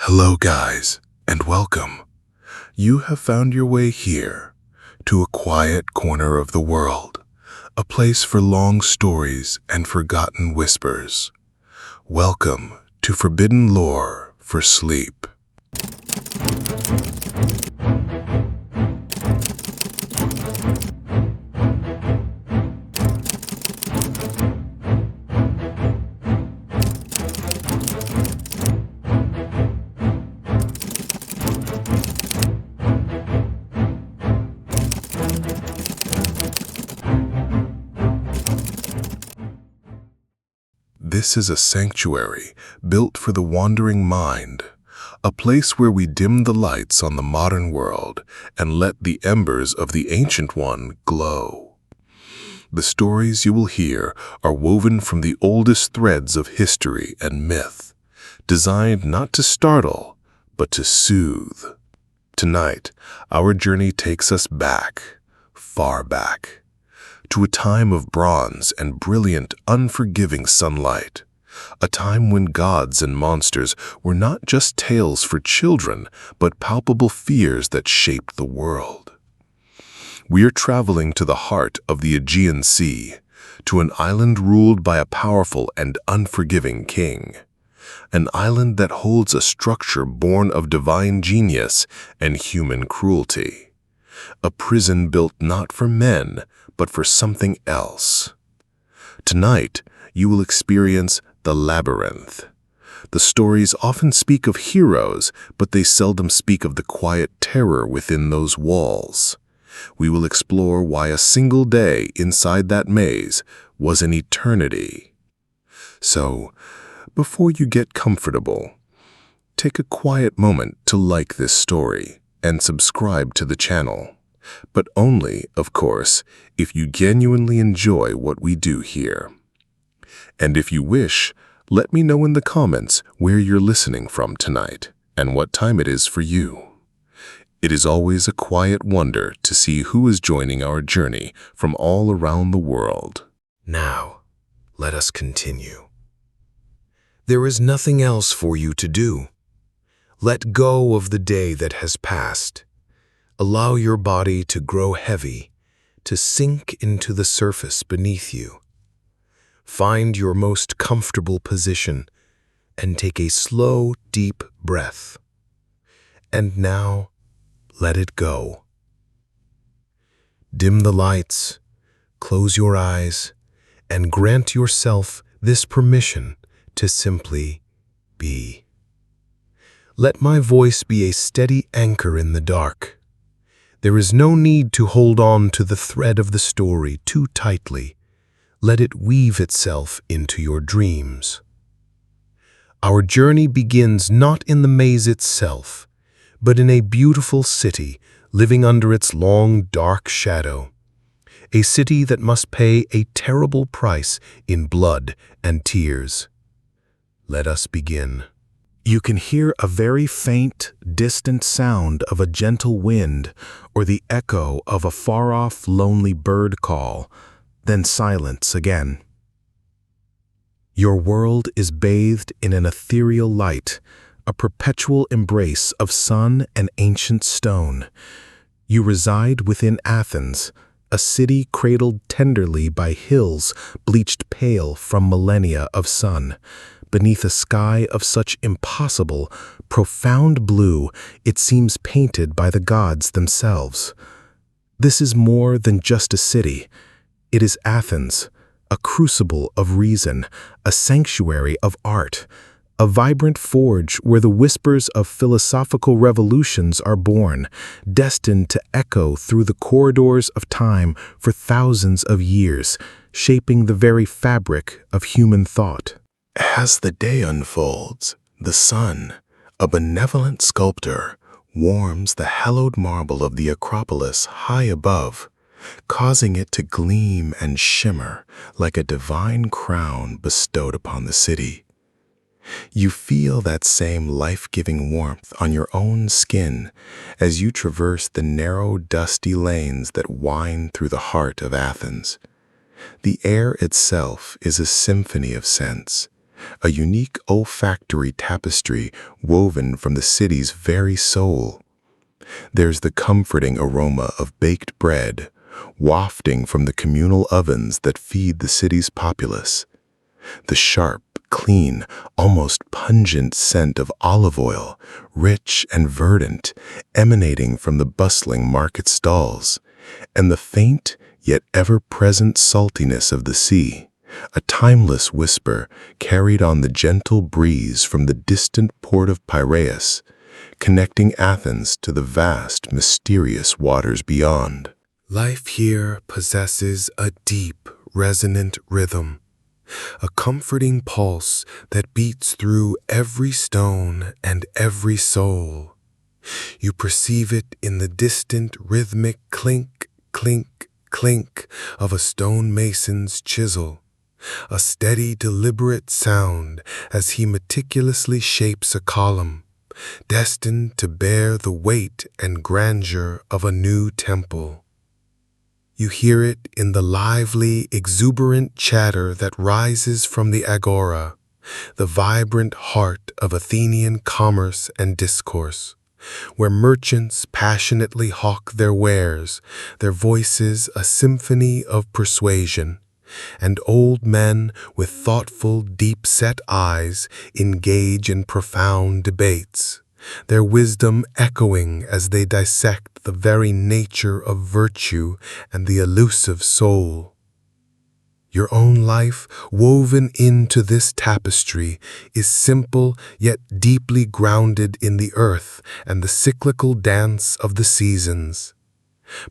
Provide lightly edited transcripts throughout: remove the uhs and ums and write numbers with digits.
Hello guys, and welcome. You have found your way here, to a quiet corner of the world, a place for long stories and forgotten whispers. Welcome to Forbidden Lore for Sleep. This is a sanctuary built for the wandering mind, a place where we dim the lights on the modern world and let the embers of the ancient one glow. The stories you will hear are woven from the oldest threads of history and myth, designed not to startle, but to soothe. Tonight, our journey takes us back, far back, to a time of bronze and brilliant, unforgiving sunlight, a time when gods and monsters were not just tales for children, but palpable fears that shaped the world. We are traveling to the heart of the Aegean Sea, to an island ruled by a powerful and unforgiving king, an island that holds a structure born of divine genius and human cruelty, a prison built not for men, but for something else. Tonight, you will experience the Labyrinth. The stories often speak of heroes, but they seldom speak of the quiet terror within those walls. We will explore why a single day inside that maze was an eternity. So, before you get comfortable, take a quiet moment to like this story and subscribe to the channel. But only, of course, if you genuinely enjoy what we do here. And if you wish, let me know in the comments where you're listening from tonight and what time it is for you. It is always a quiet wonder to see who is joining our journey from all around the world. Now, let us continue. There is nothing else for you to do. Let go of the day that has passed. Allow your body to grow heavy, to sink into the surface beneath you. Find your most comfortable position and take a slow, deep breath. And now, let it go. Dim the lights, close your eyes, and grant yourself this permission to simply be. Let my voice be a steady anchor in the dark. There is no need to hold on to the thread of the story too tightly. Let it weave itself into your dreams. Our journey begins not in the maze itself, but in a beautiful city living under its long, dark shadow. A city that must pay a terrible price in blood and tears. Let us begin. You can hear a very faint, distant sound of a gentle wind or the echo of a far-off, lonely bird call, then silence again. Your world is bathed in an ethereal light, a perpetual embrace of sun and ancient stone. You reside within Athens, a city cradled tenderly by hills bleached pale from millennia of sun. Beneath a sky of such impossible, profound blue, it seems painted by the gods themselves. This is more than just a city. It is Athens, a crucible of reason, a sanctuary of art, a vibrant forge where the whispers of philosophical revolutions are born, destined to echo through the corridors of time for thousands of years, shaping the very fabric of human thought. As the day unfolds, the sun, a benevolent sculptor, warms the hallowed marble of the Acropolis high above, causing it to gleam and shimmer like a divine crown bestowed upon the city. You feel that same life-giving warmth on your own skin as you traverse the narrow, dusty lanes that wind through the heart of Athens. The air itself is a symphony of scents, a unique olfactory tapestry woven from the city's very soul. There's the comforting aroma of baked bread, wafting from the communal ovens that feed the city's populace. The sharp, clean, almost pungent scent of olive oil, rich and verdant, emanating from the bustling market stalls, and the faint yet ever-present saltiness of the sea, a timeless whisper carried on the gentle breeze from the distant port of Piraeus, connecting Athens to the vast, mysterious waters beyond. Life here possesses a deep, resonant rhythm, a comforting pulse that beats through every stone and every soul. You perceive it in the distant rhythmic clink, clink, clink of a stonemason's chisel, a steady, deliberate sound as he meticulously shapes a column, destined to bear the weight and grandeur of a new temple. You hear it in the lively, exuberant chatter that rises from the agora, the vibrant heart of Athenian commerce and discourse, where merchants passionately hawk their wares, their voices a symphony of persuasion, and old men with thoughtful, deep-set eyes engage in profound debates, their wisdom echoing as they dissect the very nature of virtue and the elusive soul. Your own life, woven into this tapestry, is simple yet deeply grounded in the earth and the cyclical dance of the seasons.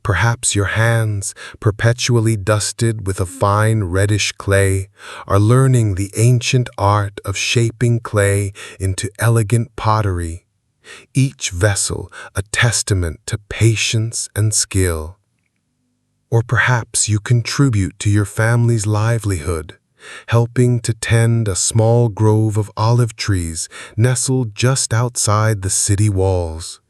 Perhaps your hands, perpetually dusted with a fine reddish clay, are learning the ancient art of shaping clay into elegant pottery, each vessel a testament to patience and skill. Or perhaps you contribute to your family's livelihood, helping to tend a small grove of olive trees nestled just outside the city walls,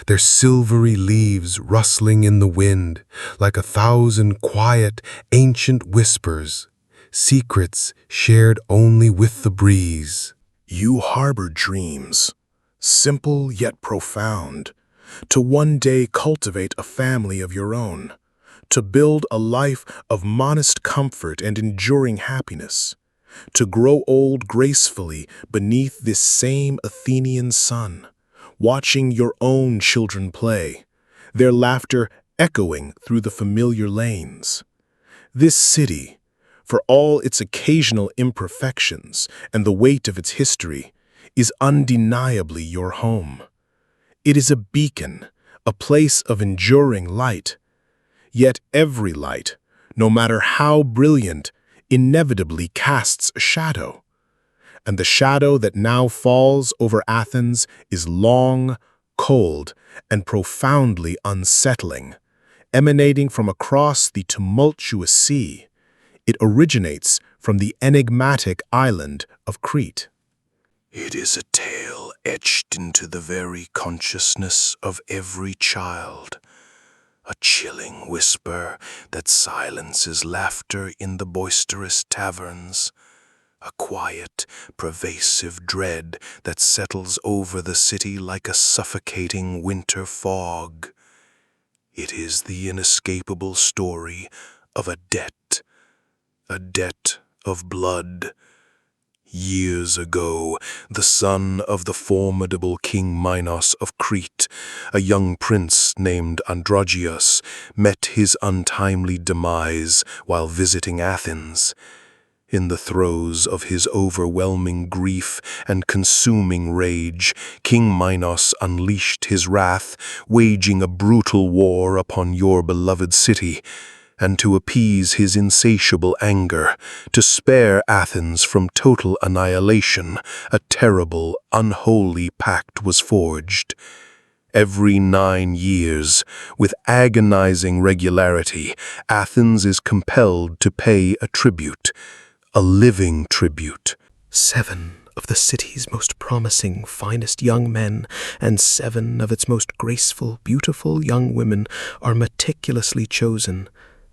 their silvery leaves rustling in the wind like 1,000 quiet, ancient whispers, secrets shared only with the breeze. You harbor dreams, simple yet profound, to one day cultivate a family of your own, to build a life of modest comfort and enduring happiness, to grow old gracefully beneath this same Athenian sun, watching your own children play, their laughter echoing through the familiar lanes. This city, for all its occasional imperfections and the weight of its history, is undeniably your home. It is a beacon, a place of enduring light. Yet every light, no matter how brilliant, inevitably casts a shadow. And the shadow that now falls over Athens is long, cold, and profoundly unsettling, emanating from across the tumultuous sea. It originates from the enigmatic island of Crete. It is a tale etched into the very consciousness of every child, a chilling whisper that silences laughter in the boisterous taverns, a quiet, pervasive dread that settles over the city like a suffocating winter fog. It is the inescapable story of a debt of blood. Years ago, the son of the formidable King Minos of Crete, a young prince named Androgeus, met his untimely demise while visiting Athens. In the throes of his overwhelming grief and consuming rage, King Minos unleashed his wrath, waging a brutal war upon your beloved city. And to appease his insatiable anger, to spare Athens from total annihilation, a terrible, unholy pact was forged. Every 9 years, with agonizing regularity, Athens is compelled to pay a tribute, a living tribute. 7 of the city's most promising, finest young men and 7 of its most graceful, beautiful young women are meticulously chosen,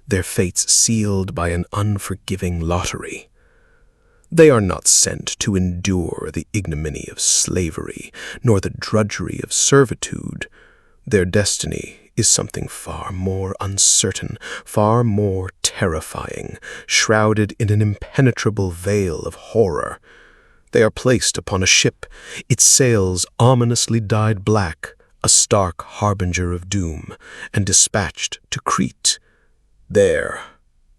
their fates sealed by an unforgiving lottery. They are not sent to endure the ignominy of slavery, nor the drudgery of servitude. Their destiny is something far more uncertain, far more terrifying, shrouded in an impenetrable veil of horror. They are placed upon a ship, its sails ominously dyed black, a stark harbinger of doom, and dispatched to Crete. There,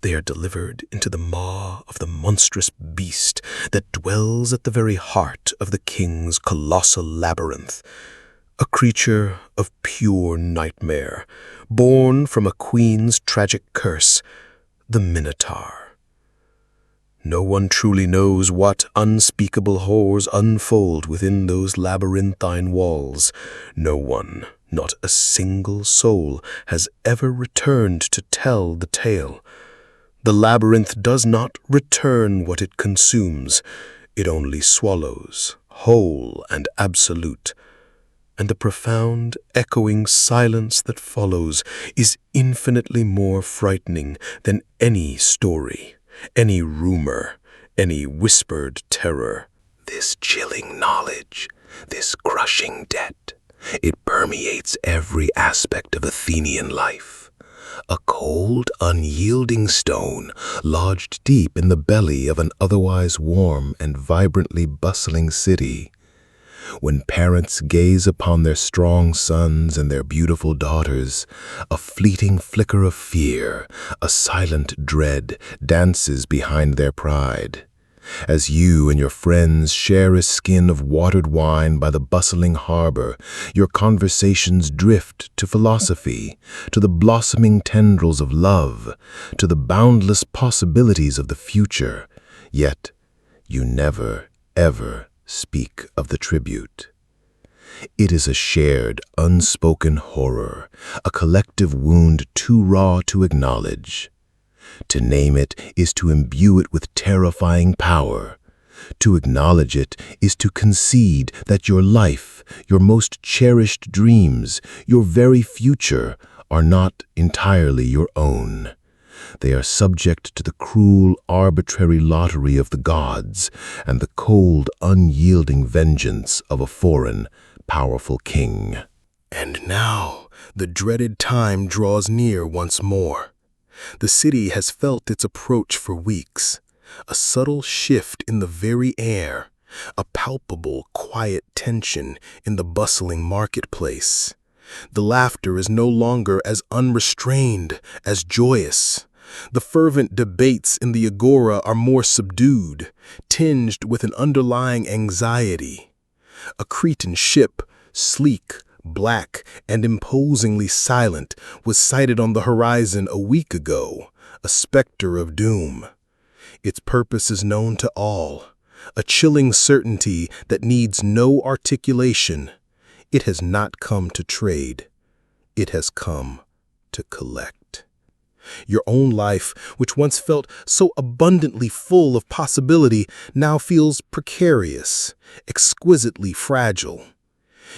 they are delivered into the maw of the monstrous beast that dwells at the very heart of the king's colossal labyrinth, a creature of pure nightmare, born from a queen's tragic curse, the Minotaur. No one truly knows what unspeakable horrors unfold within those labyrinthine walls. No one, not a single soul, has ever returned to tell the tale. The labyrinth does not return what it consumes. It only swallows, whole and absolute. And the profound, echoing silence that follows is infinitely more frightening than any story, any rumor, any whispered terror. This chilling knowledge, this crushing debt, it permeates every aspect of Athenian life. A cold, unyielding stone lodged deep in the belly of an otherwise warm and vibrantly bustling city. When parents gaze upon their strong sons and their beautiful daughters, a fleeting flicker of fear, a silent dread dances behind their pride. As you and your friends share a skin of watered wine by the bustling harbor, your conversations drift to philosophy, to the blossoming tendrils of love, to the boundless possibilities of the future. Yet, you never, ever speak of the tribute. It is a shared, unspoken horror, a collective wound too raw to acknowledge. To name it is to imbue it with terrifying power. To acknowledge it is to concede that your life, your most cherished dreams, your very future are not entirely your own. They are subject to the cruel, arbitrary lottery of the gods and the cold, unyielding vengeance of a foreign, powerful king. And now the dreaded time draws near once more. The city has felt its approach for weeks. A subtle shift in the very air, a palpable, quiet tension in the bustling marketplace. The laughter is no longer as unrestrained, as joyous. The fervent debates in the agora are more subdued, tinged with an underlying anxiety. A Cretan ship, sleek, black, and imposingly silent, was sighted on the horizon a week ago, a specter of doom. Its purpose is known to all, a chilling certainty that needs no articulation. It has not come to trade. It has come to collect. Your own life, which once felt so abundantly full of possibility, now feels precarious, exquisitely fragile.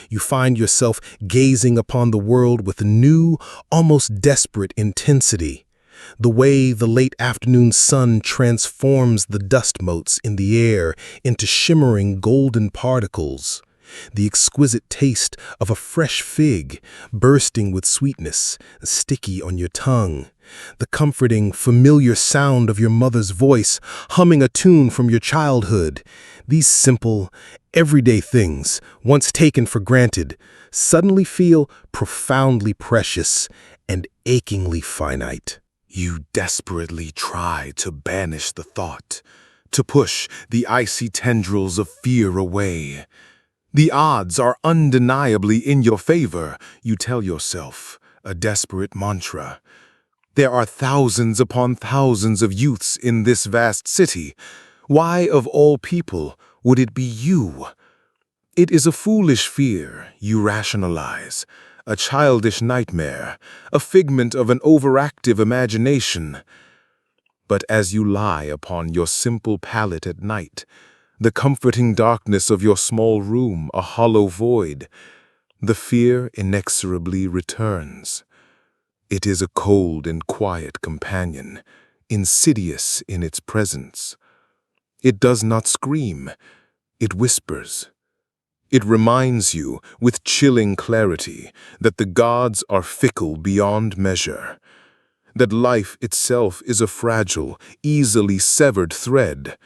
You find yourself gazing upon the world with new, almost desperate intensity. The way the late afternoon sun transforms the dust motes in the air into shimmering golden particles. The exquisite taste of a fresh fig, bursting with sweetness, sticky on your tongue. The comforting, familiar sound of your mother's voice, humming a tune from your childhood. These simple, everyday things, once taken for granted, suddenly feel profoundly precious and achingly finite. You desperately try to banish the thought, to push the icy tendrils of fear away. The odds are undeniably in your favor, you tell yourself, a desperate mantra. There are thousands upon thousands of youths in this vast city. Why, of all people, would it be you? It is a foolish fear, you rationalize, a childish nightmare, a figment of an overactive imagination. But as you lie upon your simple pallet at night, the comforting darkness of your small room a hollow void, the fear inexorably returns. It is a cold and quiet companion, insidious in its presence. It does not scream, it whispers. It reminds you, with chilling clarity, that the gods are fickle beyond measure, that life itself is a fragile, easily severed thread,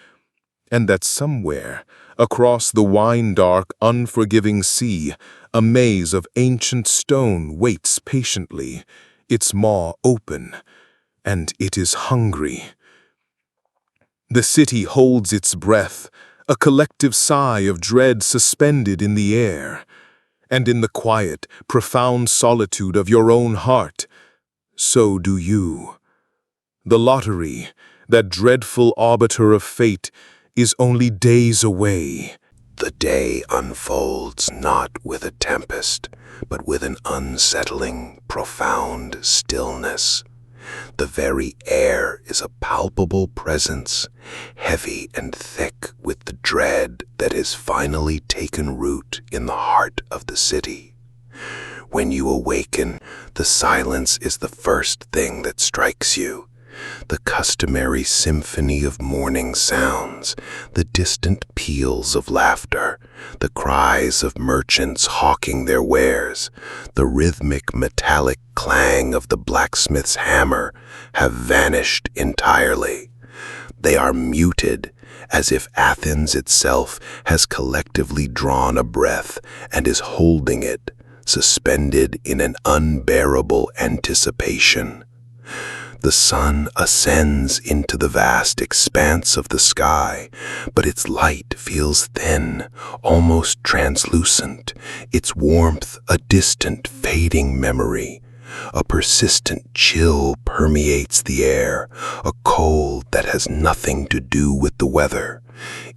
and that somewhere, across the wine-dark, unforgiving sea, a maze of ancient stone waits patiently, its maw open, and it is hungry. The city holds its breath, a collective sigh of dread suspended in the air, and in the quiet, profound solitude of your own heart, so do you. The lottery, that dreadful arbiter of fate, is only days away. The day unfolds not with a tempest, but with an unsettling, profound stillness. The very air is a palpable presence, heavy and thick with the dread that has finally taken root in the heart of the city. When you awaken, the silence is the first thing that strikes you. The customary symphony of morning sounds, the distant peals of laughter, the cries of merchants hawking their wares, the rhythmic metallic clang of the blacksmith's hammer have vanished entirely. They are muted, as if Athens itself has collectively drawn a breath and is holding it, suspended in an unbearable anticipation. The sun ascends into the vast expanse of the sky, but its light feels thin, almost translucent, its warmth a distant, fading memory. A persistent chill permeates the air, a cold that has nothing to do with the weather.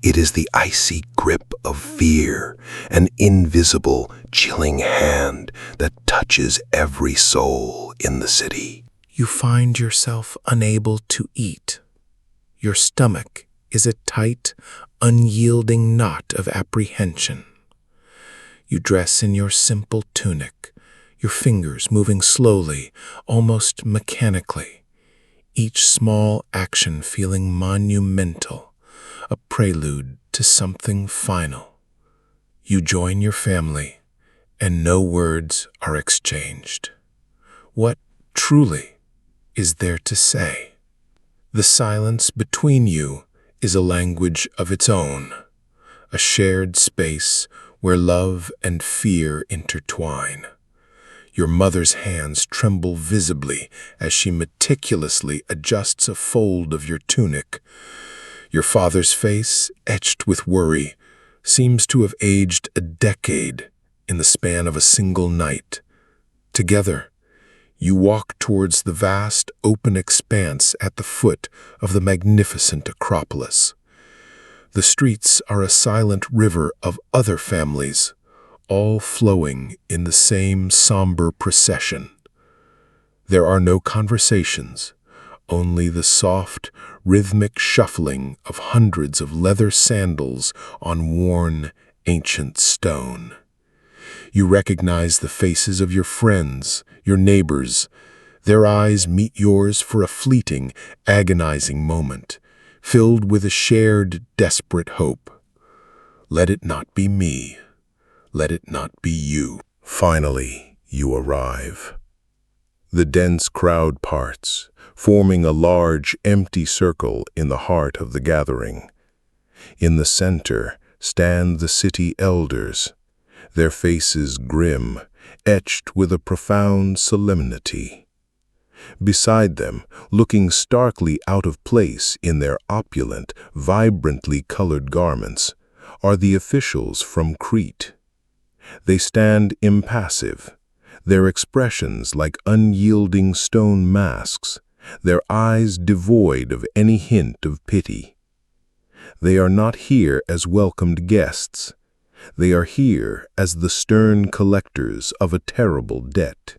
It is the icy grip of fear, an invisible, chilling hand that touches every soul in the city. You find yourself unable to eat. Your stomach is a tight, unyielding knot of apprehension. You dress in your simple tunic, your fingers moving slowly, almost mechanically, each small action feeling monumental, a prelude to something final. You join your family, and no words are exchanged. What truly is there to say? The silence between you is a language of its own, a shared space where love and fear intertwine. Your mother's hands tremble visibly as she meticulously adjusts a fold of your tunic. Your father's face, etched with worry, seems to have aged a decade in the span of a single night. Together, you walk towards the vast, open expanse at the foot of the magnificent Acropolis. The streets are a silent river of other families, all flowing in the same somber procession. There are no conversations, only the soft, rhythmic shuffling of hundreds of leather sandals on worn, ancient stone. You recognize the faces of your friends, your neighbors. Their eyes meet yours for a fleeting, agonizing moment, filled with a shared, desperate hope. Let it not be me. Let it not be you. Finally, you arrive. The dense crowd parts, forming a large, empty circle in the heart of the gathering. In the center stand the city elders, their faces grim, etched with a profound solemnity. Beside them, looking starkly out of place in their opulent, vibrantly colored garments, are the officials from Crete. They stand impassive, their expressions like unyielding stone masks, their eyes devoid of any hint of pity. They are not here as welcomed guests. They are here as the stern collectors of a terrible debt.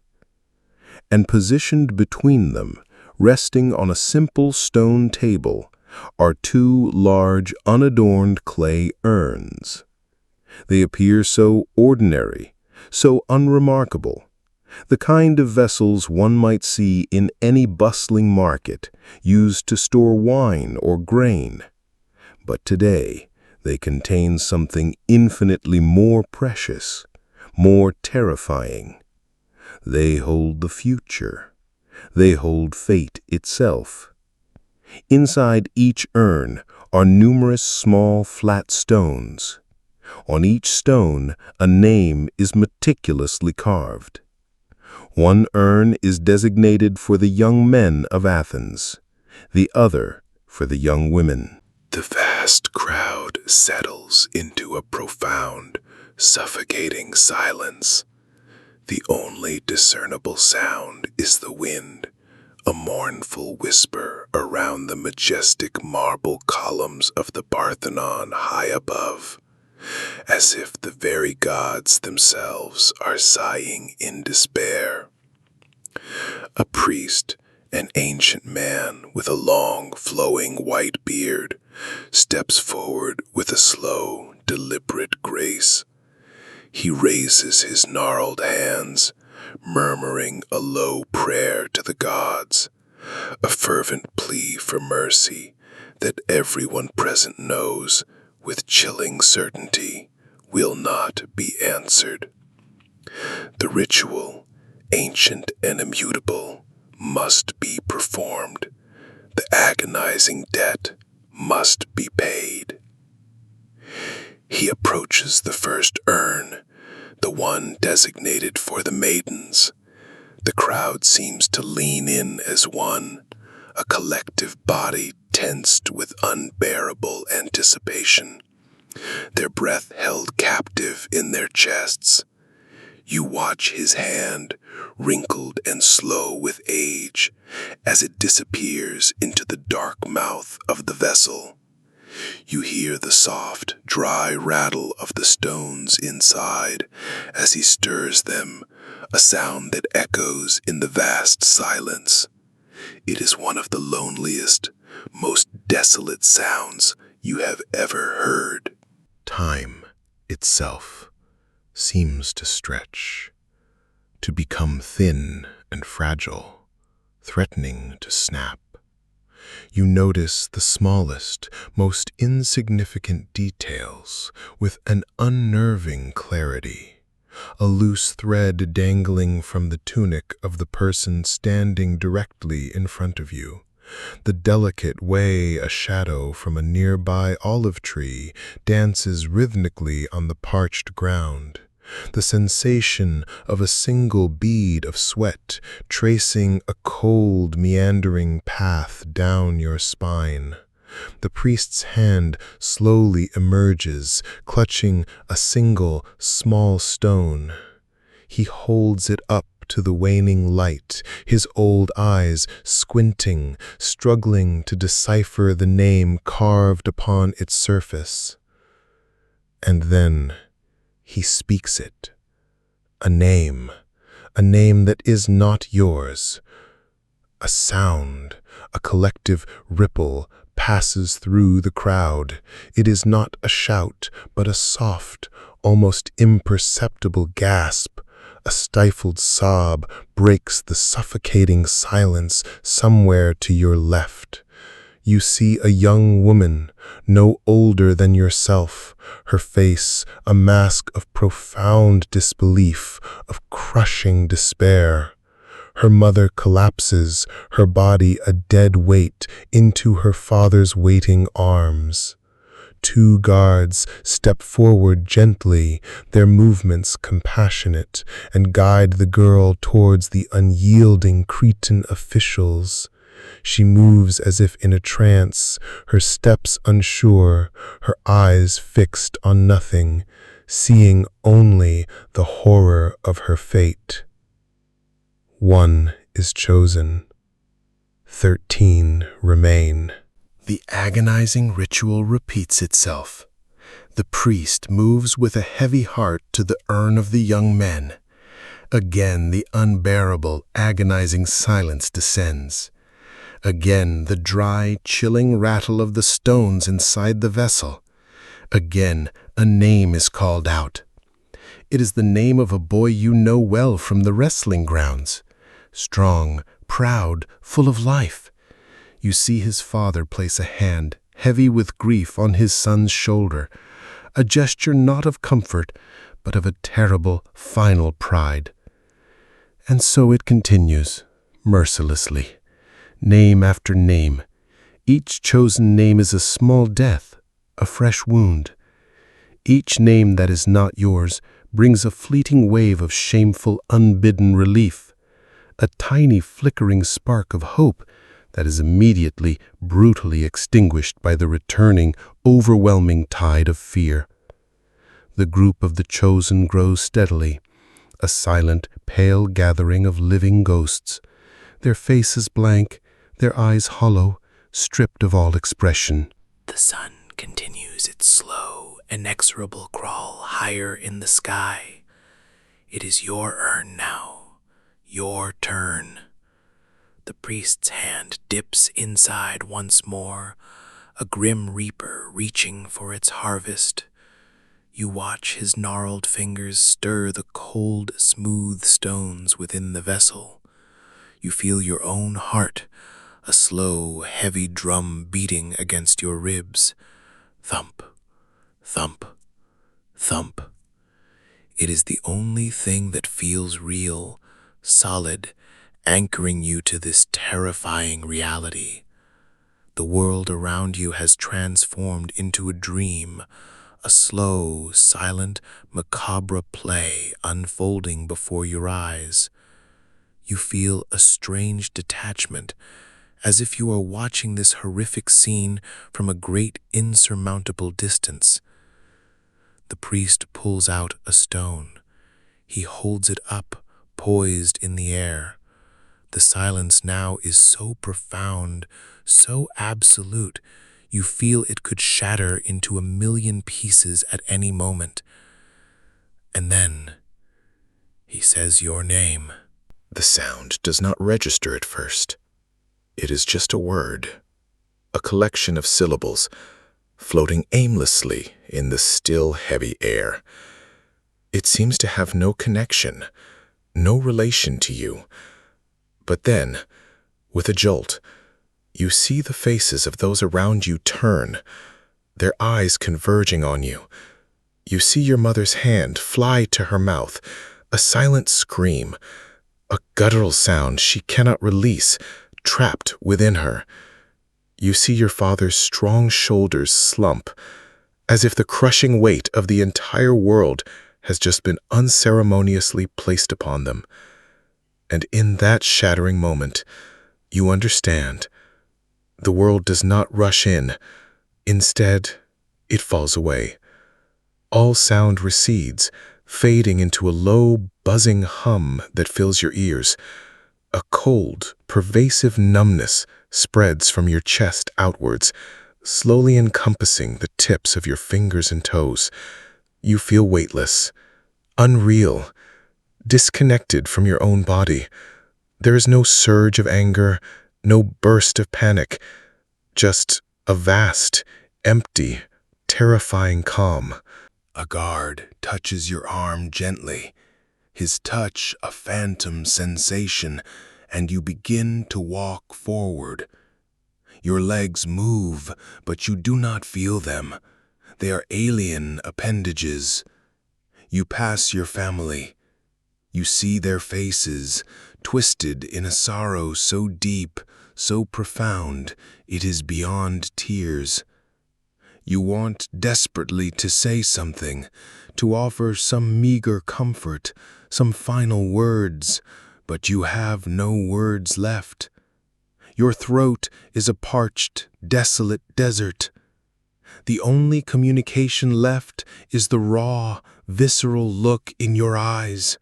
And positioned between them, resting on a simple stone table, are two large, unadorned clay urns. They appear so ordinary, so unremarkable, the kind of vessels one might see in any bustling market, used to store wine or grain. But today, they contain something infinitely more precious, more terrifying. They hold the future. They hold fate itself. Inside each urn are numerous small flat stones. On each stone, a name is meticulously carved. One urn is designated for the young men of Athens, the other for the young women. The vast crowd settles into a profound, suffocating silence. The only discernible sound is the wind, a mournful whisper around the majestic marble columns of the Parthenon high above, as if the very gods themselves are sighing in despair. A priest, an ancient man with a long, flowing white beard, steps forward with a slow, deliberate grace. He raises his gnarled hands, murmuring a low prayer to the gods, a fervent plea for mercy that everyone present knows with chilling certainty will not be answered. The ritual, ancient and immutable, must be performed. The agonizing debt must be paid. He approaches the first urn, the one designated for the maidens. The crowd seems to lean in as one, a collective body tensed with unbearable anticipation, their breath held captive in their chests. You watch his hand, wrinkled and slow with age, as it disappears into the dark mouth of the vessel. You hear the soft, dry rattle of the stones inside as he stirs them, a sound that echoes in the vast silence. It is one of the loneliest, most desolate sounds you have ever heard. Time itself seems to stretch, to become thin and fragile, threatening to snap. You notice the smallest, most insignificant details with an unnerving clarity. A loose thread dangling from the tunic of the person standing directly in front of you. The delicate way a shadow from a nearby olive tree dances rhythmically on the parched ground. The sensation of a single bead of sweat tracing a cold, meandering path down your spine. The priest's hand slowly emerges, clutching a single, small stone. He holds it up to the waning light, his old eyes squinting, struggling to decipher the name carved upon its surface. And then he speaks it. A name that is not yours. A sound, a collective ripple passes through the crowd. It is not a shout, but a soft, almost imperceptible gasp. A stifled sob breaks the suffocating silence somewhere to your left. You see a young woman, no older than yourself, her face a mask of profound disbelief, of crushing despair. Her mother collapses, her body a dead weight, into her father's waiting arms. Two guards step forward gently, their movements compassionate, and guide the girl towards the unyielding Cretan officials. She moves as if in a trance, her steps unsure, her eyes fixed on nothing, seeing only the horror of her fate. One is chosen. 13 remain. The agonizing ritual repeats itself. The priest moves with a heavy heart to the urn of the young men. Again the unbearable, agonizing silence descends. Again the dry, chilling rattle of the stones inside the vessel. Again a name is called out. It is the name of a boy you know well from the wrestling grounds. Strong, proud, full of life. You see his father place a hand heavy with grief on his son's shoulder, a gesture not of comfort, but of a terrible, final pride. And so it continues, mercilessly, name after name. Each chosen name is a small death, a fresh wound. Each name that is not yours brings a fleeting wave of shameful, unbidden relief, a tiny flickering spark of hope that is immediately, brutally extinguished by the returning, overwhelming tide of fear. The group of the chosen grows steadily, a silent, pale gathering of living ghosts, their faces blank, their eyes hollow, stripped of all expression. The sun continues its slow, inexorable crawl higher in the sky. It is your urn now, your turn. The priest's hand dips inside once more, a grim reaper reaching for its harvest. You watch his gnarled fingers stir the cold, smooth stones within the vessel. You feel your own heart, a slow, heavy drum beating against your ribs. Thump, thump, thump. It is the only thing that feels real, solid, anchoring you to this terrifying reality. The world around you has transformed into a dream, a slow, silent, macabre play unfolding before your eyes. You feel a strange detachment, as if you are watching this horrific scene from a great insurmountable distance. The priest pulls out a stone. He holds it up, poised in the air. The silence now is so profound, so absolute, you feel it could shatter into a million pieces at any moment. And then he says your name. The sound does not register at first. It is just a word, a collection of syllables, floating aimlessly in the still, heavy air. It seems to have no connection, no relation to you. But then, with a jolt, you see the faces of those around you turn, their eyes converging on you. You see your mother's hand fly to her mouth, a silent scream, a guttural sound she cannot release, trapped within her. You see your father's strong shoulders slump, as if the crushing weight of the entire world has just been unceremoniously placed upon them. And in that shattering moment, you understand. The world does not rush in. Instead, it falls away. All sound recedes, fading into a low, buzzing hum that fills your ears. A cold, pervasive numbness spreads from your chest outwards, slowly encompassing the tips of your fingers and toes. You feel weightless, unreal, disconnected from your own body. There is no surge of anger, no burst of panic, just a vast, empty, terrifying calm. A guard touches your arm gently, his touch a phantom sensation, and you begin to walk forward. Your legs move, but you do not feel them. They are alien appendages. You pass your family. You see their faces, twisted in a sorrow so deep, so profound, it is beyond tears. You want desperately to say something, to offer some meager comfort, some final words, but you have no words left. Your throat is a parched, desolate desert. The only communication left is the raw, visceral look in your eyes,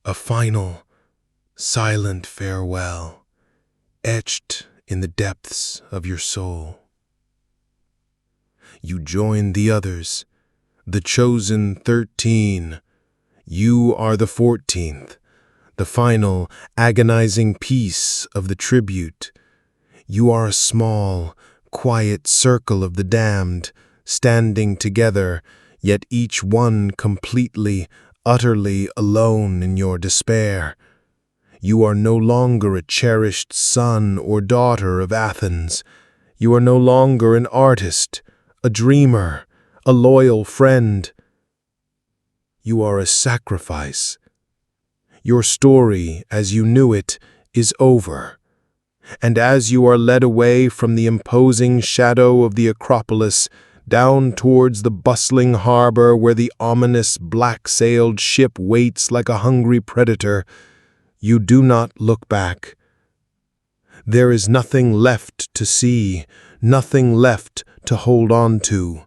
a final, silent farewell, etched in the depths of your soul. You join the others, the chosen 13. You are the 14th, the final, agonizing piece of the tribute. You are a small, quiet circle of the damned, standing together, yet each one completely, utterly alone in your despair. You are no longer a cherished son or daughter of Athens. You are no longer an artist, a dreamer, a loyal friend. You are a sacrifice. Your story, as you knew it, is over. And as you are led away from the imposing shadow of the Acropolis, down towards the bustling harbor where the ominous black-sailed ship waits like a hungry predator, you do not look back. There is nothing left to see, nothing left to hold on to.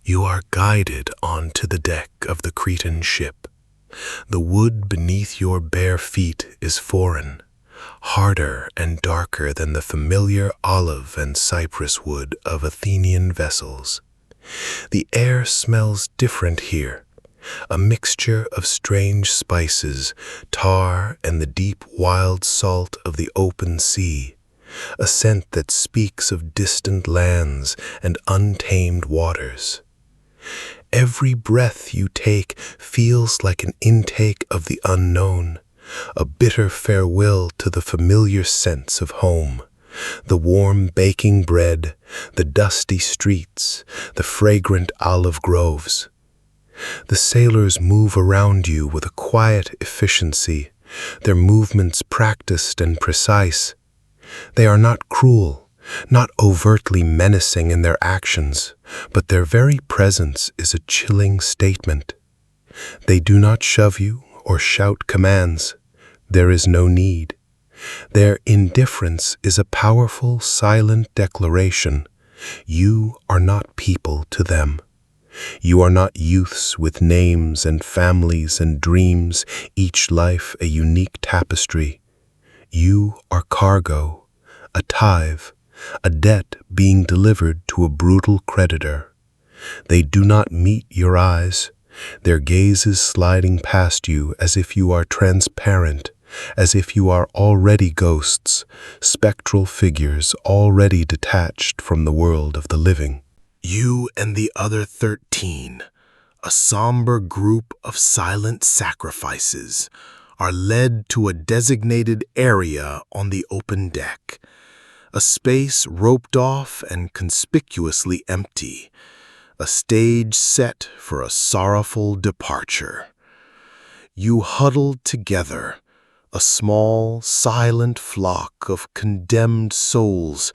You are guided onto the deck of the Cretan ship. The wood beneath your bare feet is foreign, harder and darker than the familiar olive and cypress wood of Athenian vessels. The air smells different here, a mixture of strange spices, tar, and the deep wild salt of the open sea, a scent that speaks of distant lands and untamed waters. Every breath you take feels like an intake of the unknown, a bitter farewell to the familiar sense of home. The warm baking bread, the dusty streets, the fragrant olive groves. The sailors move around you with a quiet efficiency, their movements practiced and precise. They are not cruel, not overtly menacing in their actions, but their very presence is a chilling statement. They do not shove you or shout commands. There is no need. Their indifference is a powerful, silent declaration. You are not people to them. You are not youths with names and families and dreams, each life a unique tapestry. You are cargo, a tithe, a debt being delivered to a brutal creditor. They do not meet your eyes, their gazes sliding past you as if you are transparent, as if you are already ghosts, spectral figures already detached from the world of the living. You and the other 13, a somber group of silent sacrifices, are led to a designated area on the open deck, a space roped off and conspicuously empty, a stage set for a sorrowful departure. You huddled together, a small, silent flock of condemned souls,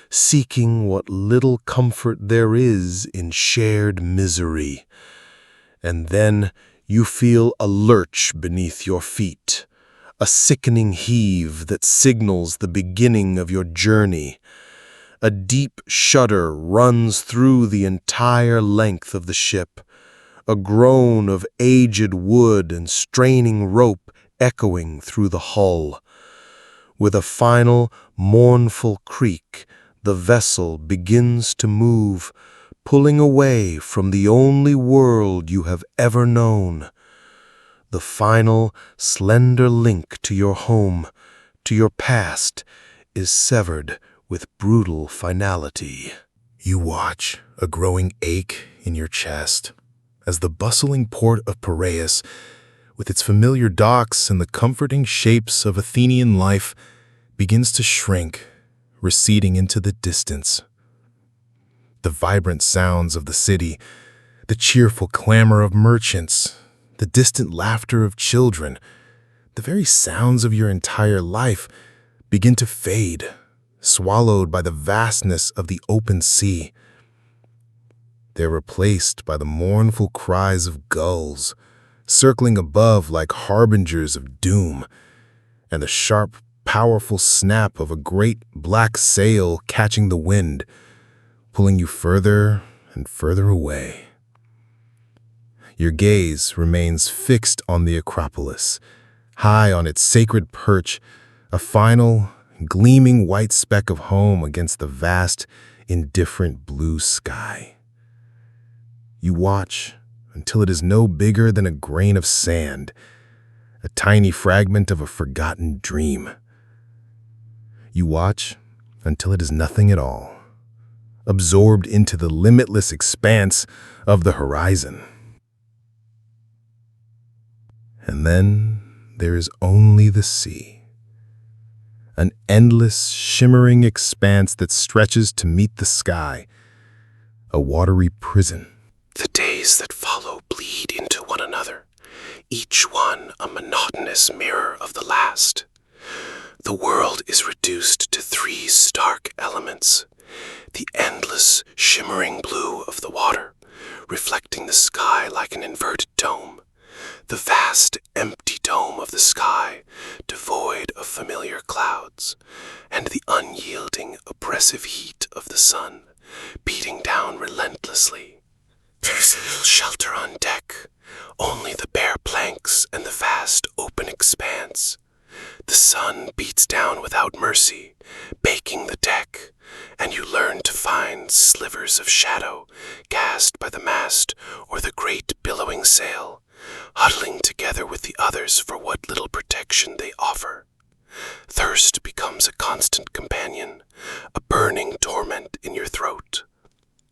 seeking what little comfort there is in shared misery. And then you feel a lurch beneath your feet, a sickening heave that signals the beginning of your journey. A deep shudder runs through the entire length of the ship, a groan of aged wood and straining rope echoing through the hull. With a final, mournful creak, the vessel begins to move, pulling away from the only world you have ever known. The final, slender link to your home, to your past, is severed with brutal finality. You watch, a growing ache in your chest, as the bustling port of Piraeus, with its familiar docks and the comforting shapes of Athenian life, begins to shrink, receding into the distance. The vibrant sounds of the city, the cheerful clamor of merchants, the distant laughter of children, the very sounds of your entire life begin to fade, swallowed by the vastness of the open sea. They're replaced by the mournful cries of gulls, circling above like harbingers of doom, and the sharp, powerful snap of a great black sail catching the wind, pulling you further and further away. Your gaze remains fixed on the Acropolis, high on its sacred perch, a final, gleaming white speck of home against the vast, indifferent blue sky. You watch until it is no bigger than a grain of sand, a tiny fragment of a forgotten dream. You watch until it is nothing at all, absorbed into the limitless expanse of the horizon. And then there is only the sea, an endless, shimmering expanse that stretches to meet the sky, a watery prison. The days that follow bleed into one another, each one a monotonous mirror of the last. The world is reduced to three stark elements: the endless, shimmering blue of the water, reflecting the sky like an inverted dome; the vast, empty dome of the sky, devoid of familiar clouds; and the unyielding, oppressive heat of the sun, beating down relentlessly. There's no shelter on deck, only the bare planks and the vast open expanse. The sun beats down without mercy, baking the deck, and you learn to find slivers of shadow cast by the mast or the great billowing sail, huddling together with the others for what little protection they offer. Thirst becomes a constant companion, a burning torment in your throat.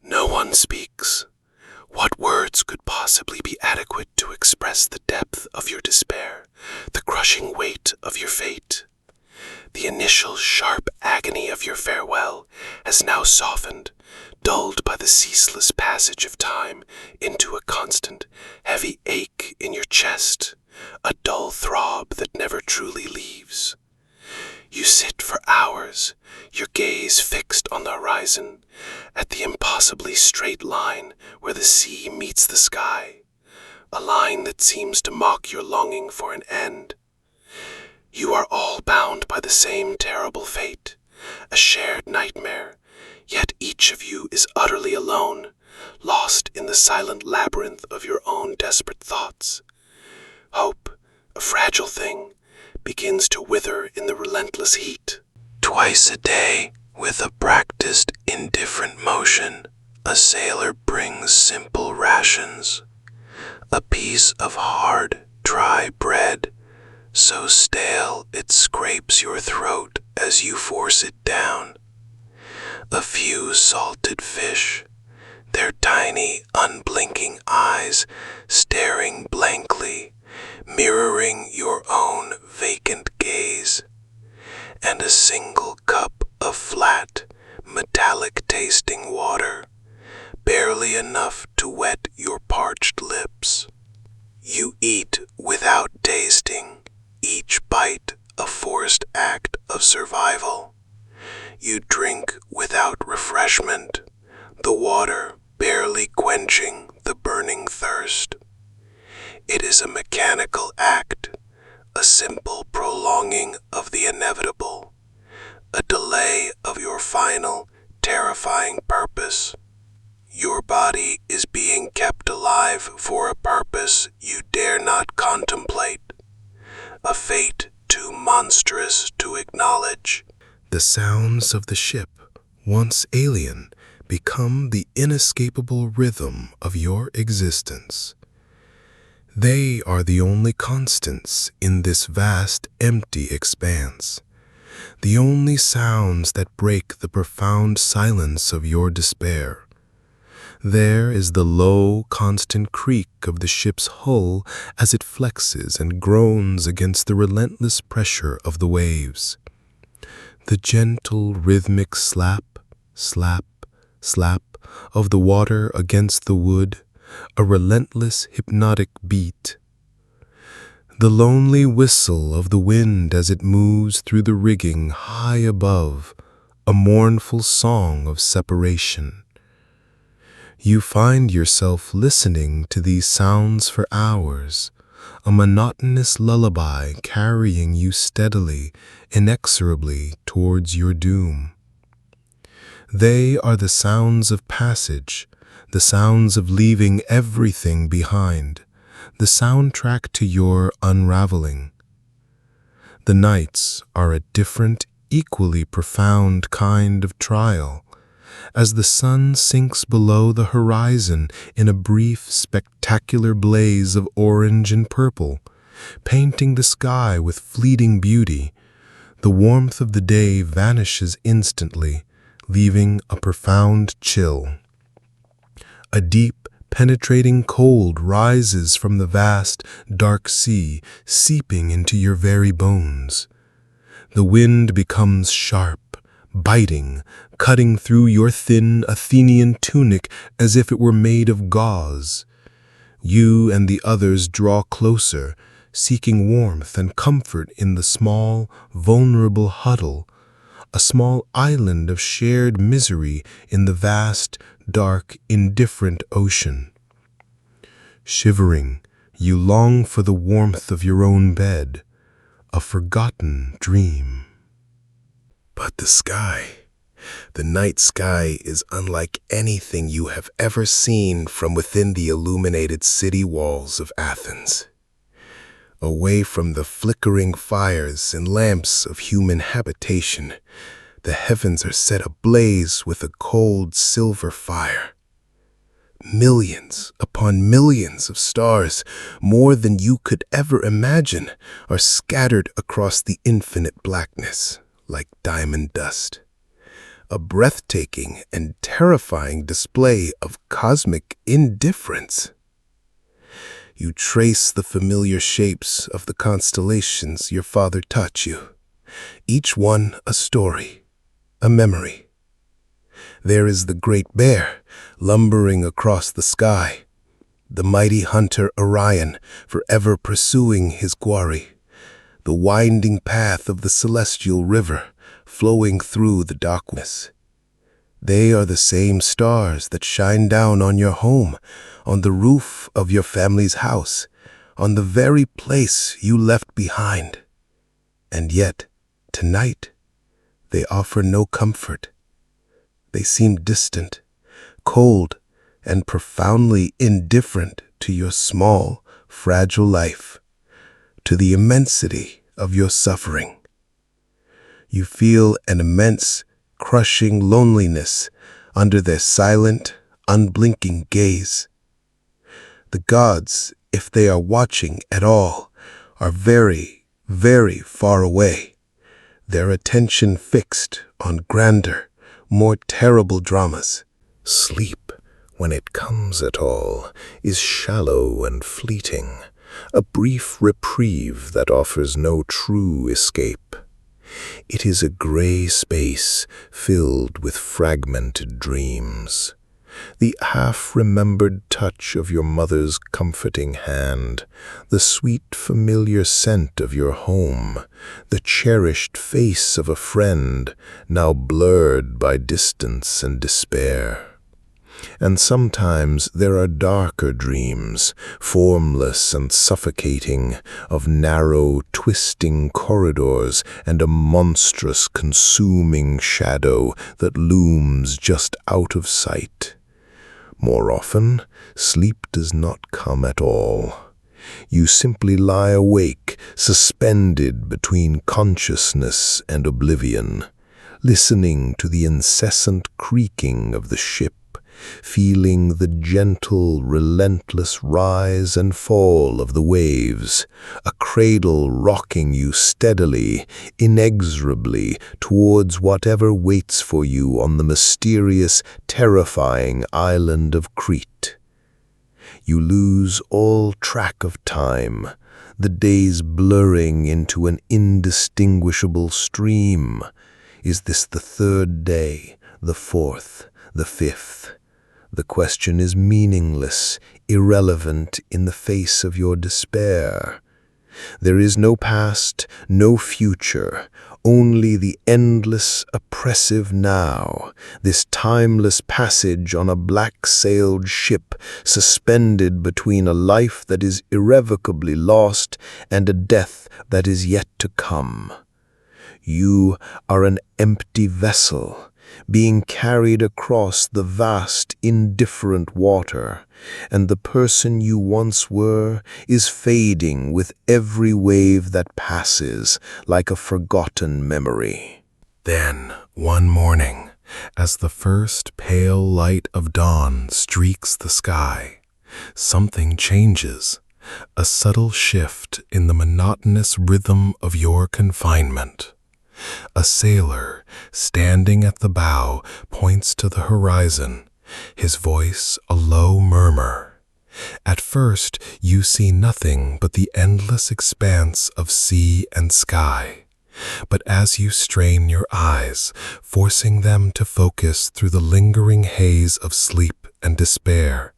No one speaks. What words could possibly be adequate to express the depth of your despair, the crushing weight of your fate? The initial sharp agony of your farewell has now softened, dulled by the ceaseless passage of time into a constant, heavy ache in your chest, a dull throb that never truly leaves. You sit for hours, your gaze fixed on the horizon, at the impossibly straight line where the sea meets the sky, a line that seems to mock your longing for an end. You are all bound by the same terrible fate, a shared nightmare, yet each of you is utterly alone, lost in the silent labyrinth of your own desperate thoughts. Hope, a fragile thing, begins to wither in the relentless heat. Twice a day, with a practiced, indifferent motion, a sailor brings simple rations. A piece of hard, dry bread, so stale it scrapes your throat as you force it down. A few salted fish, their tiny, unblinking eyes staring blankly, mirroring your own vacant gaze, and a single cup of flat, metallic-tasting water, barely enough to wet your parched lips. You eat without tasting, each bite a forced act of survival. You drink without refreshment, the water barely quenching the burning thirst. It is a mechanical act, a simple prolonging of the inevitable, a delay of your final, terrifying purpose. Your body is being kept alive for a purpose you dare not contemplate, a fate too monstrous to acknowledge. The sounds of the ship, once alien, become the inescapable rhythm of your existence. They are the only constants in this vast, empty expanse, the only sounds that break the profound silence of your despair. There is the low, constant creak of the ship's hull as it flexes and groans against the relentless pressure of the waves. The gentle, rhythmic slap, slap, slap of the water against the wood, a relentless, hypnotic beat. The lonely whistle of the wind as it moves through the rigging high above, a mournful song of separation. You find yourself listening to these sounds for hours, a monotonous lullaby carrying you steadily, inexorably towards your doom. They are the sounds of passage, the sounds of leaving everything behind, the soundtrack to your unraveling. The nights are a different, equally profound kind of trial, as the sun sinks below the horizon in a brief, spectacular blaze of orange and purple, painting the sky with fleeting beauty. The warmth of the day vanishes instantly, leaving a profound chill. A deep, penetrating cold rises from the vast, dark sea, seeping into your very bones. The wind becomes sharp, biting, cutting through your thin Athenian tunic as if it were made of gauze. You and the others draw closer, seeking warmth and comfort in the small, vulnerable huddle, a small island of shared misery in the vast, dark, indifferent ocean. Shivering, you long for the warmth of your own bed, a forgotten dream. But the night sky is unlike anything you have ever seen from within the illuminated city walls of Athens. Away from the flickering fires and lamps of human habitation, the heavens are set ablaze with a cold silver fire. Millions upon millions of stars, more than you could ever imagine, are scattered across the infinite blackness like diamond dust. A breathtaking and terrifying display of cosmic indifference. You trace the familiar shapes of the constellations your father taught you, each one a story, a memory. There is the Great Bear, lumbering across the sky, the mighty hunter Orion, forever pursuing his quarry, the winding path of the celestial river, flowing through the darkness. They are the same stars that shine down on your home, on the roof of your family's house, on the very place you left behind. And yet, tonight, they offer no comfort. They seem distant, cold, and profoundly indifferent to your small, fragile life, to the immensity of your suffering. You feel an immense, crushing loneliness under their silent, unblinking gaze. The gods, if they are watching at all, are very, very far away, their attention fixed on grander, more terrible dramas. Sleep, when it comes at all, is shallow and fleeting, a brief reprieve that offers no true escape. It is a gray space filled with fragmented dreams. The half-remembered touch of your mother's comforting hand, the sweet familiar scent of your home, the cherished face of a friend, now blurred by distance and despair. And sometimes there are darker dreams, formless and suffocating, of narrow, twisting corridors and a monstrous, consuming shadow that looms just out of sight. More often, sleep does not come at all. You simply lie awake, suspended between consciousness and oblivion, listening to the incessant creaking of the ship, feeling the gentle, relentless rise and fall of the waves, a cradle rocking you steadily, inexorably towards whatever waits for you on the mysterious, terrifying island of Crete. You lose all track of time, the days blurring into an indistinguishable stream. Is this the third day, the fourth, the fifth? The question is meaningless, irrelevant in the face of your despair. There is no past, no future, only the endless, oppressive now, this timeless passage on a black-sailed ship suspended between a life that is irrevocably lost and a death that is yet to come. You are an empty vessel, being carried across the vast, indifferent water, and the person you once were is fading with every wave that passes, like a forgotten memory. Then, one morning, as the first pale light of dawn streaks the sky, something changes, a subtle shift in the monotonous rhythm of your confinement. A sailor, standing at the bow, points to the horizon, his voice a low murmur. At first, you see nothing but the endless expanse of sea and sky. But as you strain your eyes, forcing them to focus through the lingering haze of sleep and despair,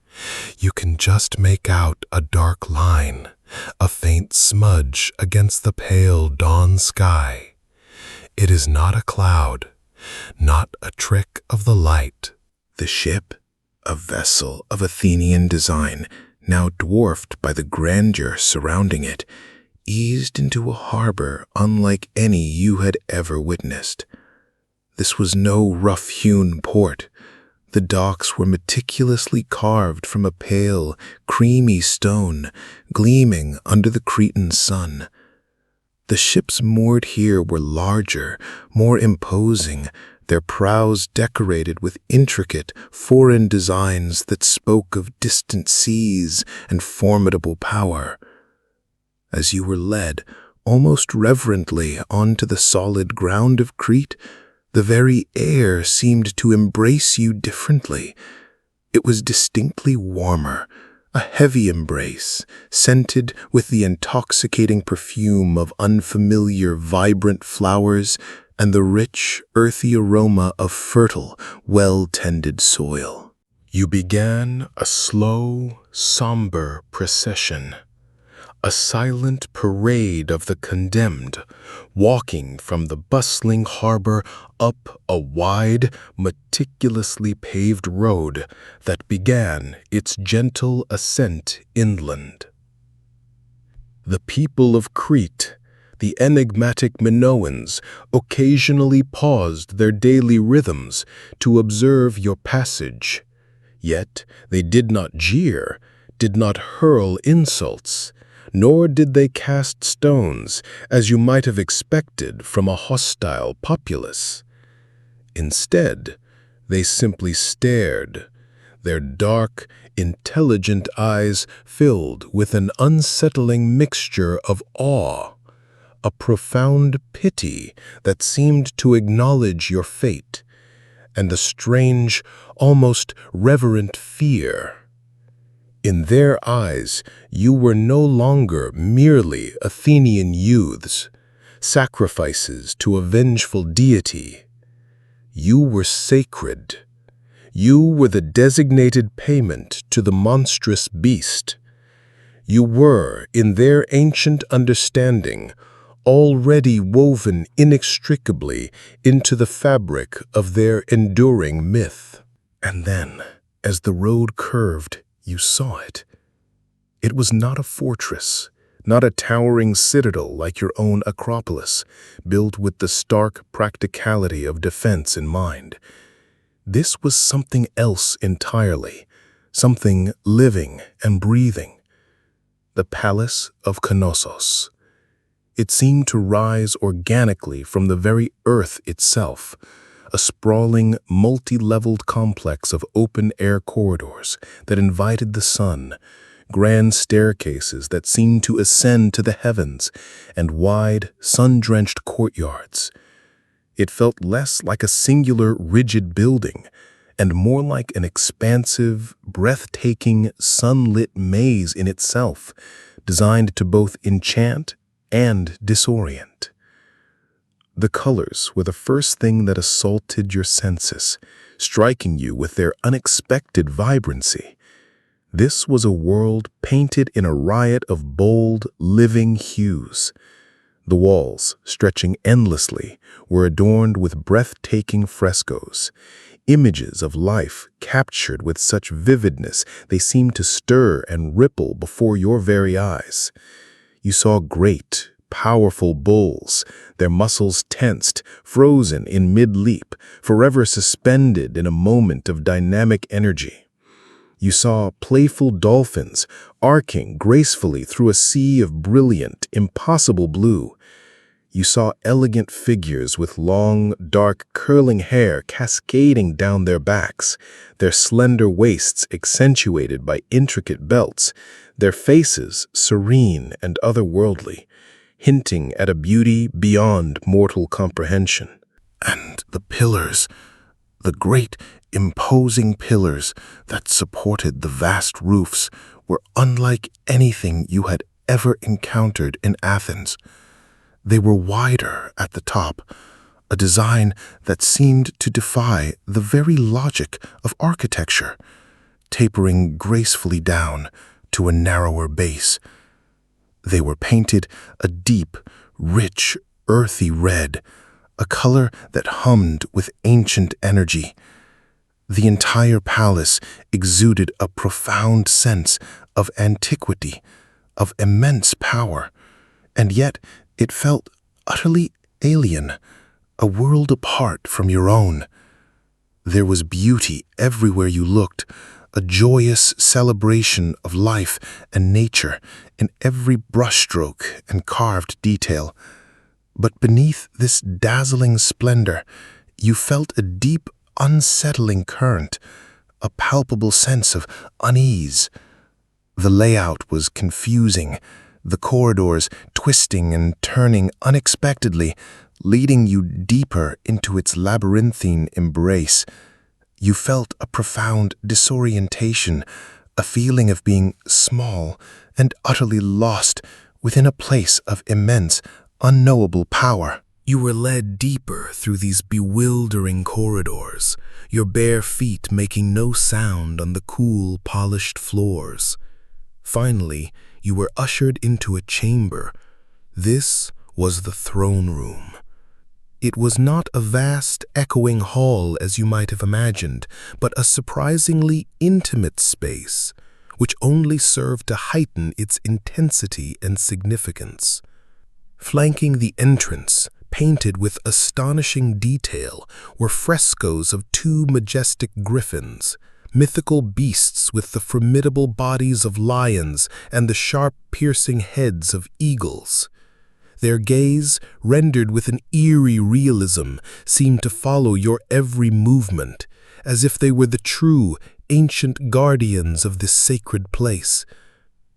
you can just make out a dark line, a faint smudge against the pale dawn sky. It is not a cloud, not a trick of the light. The ship, a vessel of Athenian design, now dwarfed by the grandeur surrounding it, eased into a harbor unlike any you had ever witnessed. This was no rough-hewn port. The docks were meticulously carved from a pale, creamy stone, gleaming under the Cretan sun. The ships moored here were larger, more imposing, their prows decorated with intricate, foreign designs that spoke of distant seas and formidable power. As you were led, almost reverently, onto the solid ground of Crete, the very air seemed to embrace you differently. It was distinctly warmer, a heavy embrace, scented with the intoxicating perfume of unfamiliar, vibrant flowers and the rich, earthy aroma of fertile, well-tended soil. You began a slow, somber procession, a silent parade of the condemned, walking from the bustling harbor up a wide, meticulously paved road that began its gentle ascent inland. The people of Crete, the enigmatic Minoans, occasionally paused their daily rhythms to observe your passage. Yet they did not jeer, did not hurl insults, nor did they cast stones, as you might have expected from a hostile populace. Instead, they simply stared, their dark, intelligent eyes filled with an unsettling mixture of awe, a profound pity that seemed to acknowledge your fate, and a strange, almost reverent fear. In their eyes, you were no longer merely Athenian youths, sacrifices to a vengeful deity. You were sacred. You were the designated payment to the monstrous beast. You were, in their ancient understanding, already woven inextricably into the fabric of their enduring myth. And then, as the road curved, you saw it. It was not a fortress, not a towering citadel like your own Acropolis, built with the stark practicality of defense in mind. This was something else entirely, something living and breathing. The Palace of Knossos. It seemed to rise organically from the very earth itself, a sprawling, multi-leveled complex of open-air corridors that invited the sun, grand staircases that seemed to ascend to the heavens, and wide, sun-drenched courtyards. It felt less like a singular, rigid building, and more like an expansive, breathtaking, sunlit maze in itself, designed to both enchant and disorient. The colors were the first thing that assaulted your senses, striking you with their unexpected vibrancy. This was a world painted in a riot of bold, living hues. The walls, stretching endlessly, were adorned with breathtaking frescoes, images of life captured with such vividness they seemed to stir and ripple before your very eyes. You saw great, powerful bulls, their muscles tensed, frozen in mid-leap, forever suspended in a moment of dynamic energy. You saw playful dolphins arcing gracefully through a sea of brilliant, impossible blue. You saw elegant figures with long, dark, curling hair cascading down their backs, their slender waists accentuated by intricate belts, their faces serene and otherworldly, hinting at a beauty beyond mortal comprehension. And the pillars, the great, imposing pillars that supported the vast roofs, were unlike anything you had ever encountered in Athens. They were wider at the top, a design that seemed to defy the very logic of architecture, tapering gracefully down to a narrower base. They were painted a deep, rich, earthy red, a color that hummed with ancient energy. The entire palace exuded a profound sense of antiquity, of immense power, and yet it felt utterly alien, a world apart from your own. There was beauty everywhere you looked, a joyous celebration of life and nature in every brushstroke and carved detail. But beneath this dazzling splendor, you felt a deep, unsettling current, a palpable sense of unease. The layout was confusing, the corridors twisting and turning unexpectedly, leading you deeper into its labyrinthine embrace. You felt a profound disorientation, a feeling of being small and utterly lost within a place of immense, unknowable power. You were led deeper through these bewildering corridors, your bare feet making no sound on the cool, polished floors. Finally, you were ushered into a chamber. This was the throne room. It was not a vast, echoing hall as you might have imagined, but a surprisingly intimate space, which only served to heighten its intensity and significance. Flanking the entrance, painted with astonishing detail, were frescoes of two majestic griffins, mythical beasts with the formidable bodies of lions and the sharp, piercing heads of eagles. Their gaze, rendered with an eerie realism, seemed to follow your every movement, as if they were the true, ancient guardians of this sacred place.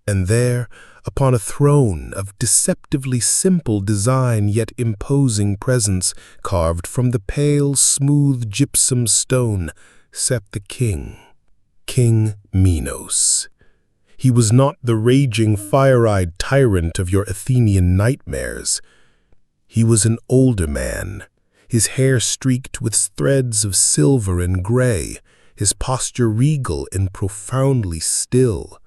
And there, upon a throne of deceptively simple design yet imposing presence, carved from the pale, smooth gypsum stone, sat the king, King Minos. He was not the raging, fire-eyed tyrant of your Athenian nightmares. He was an older man, his hair streaked with threads of silver and gray, his posture regal and profoundly still.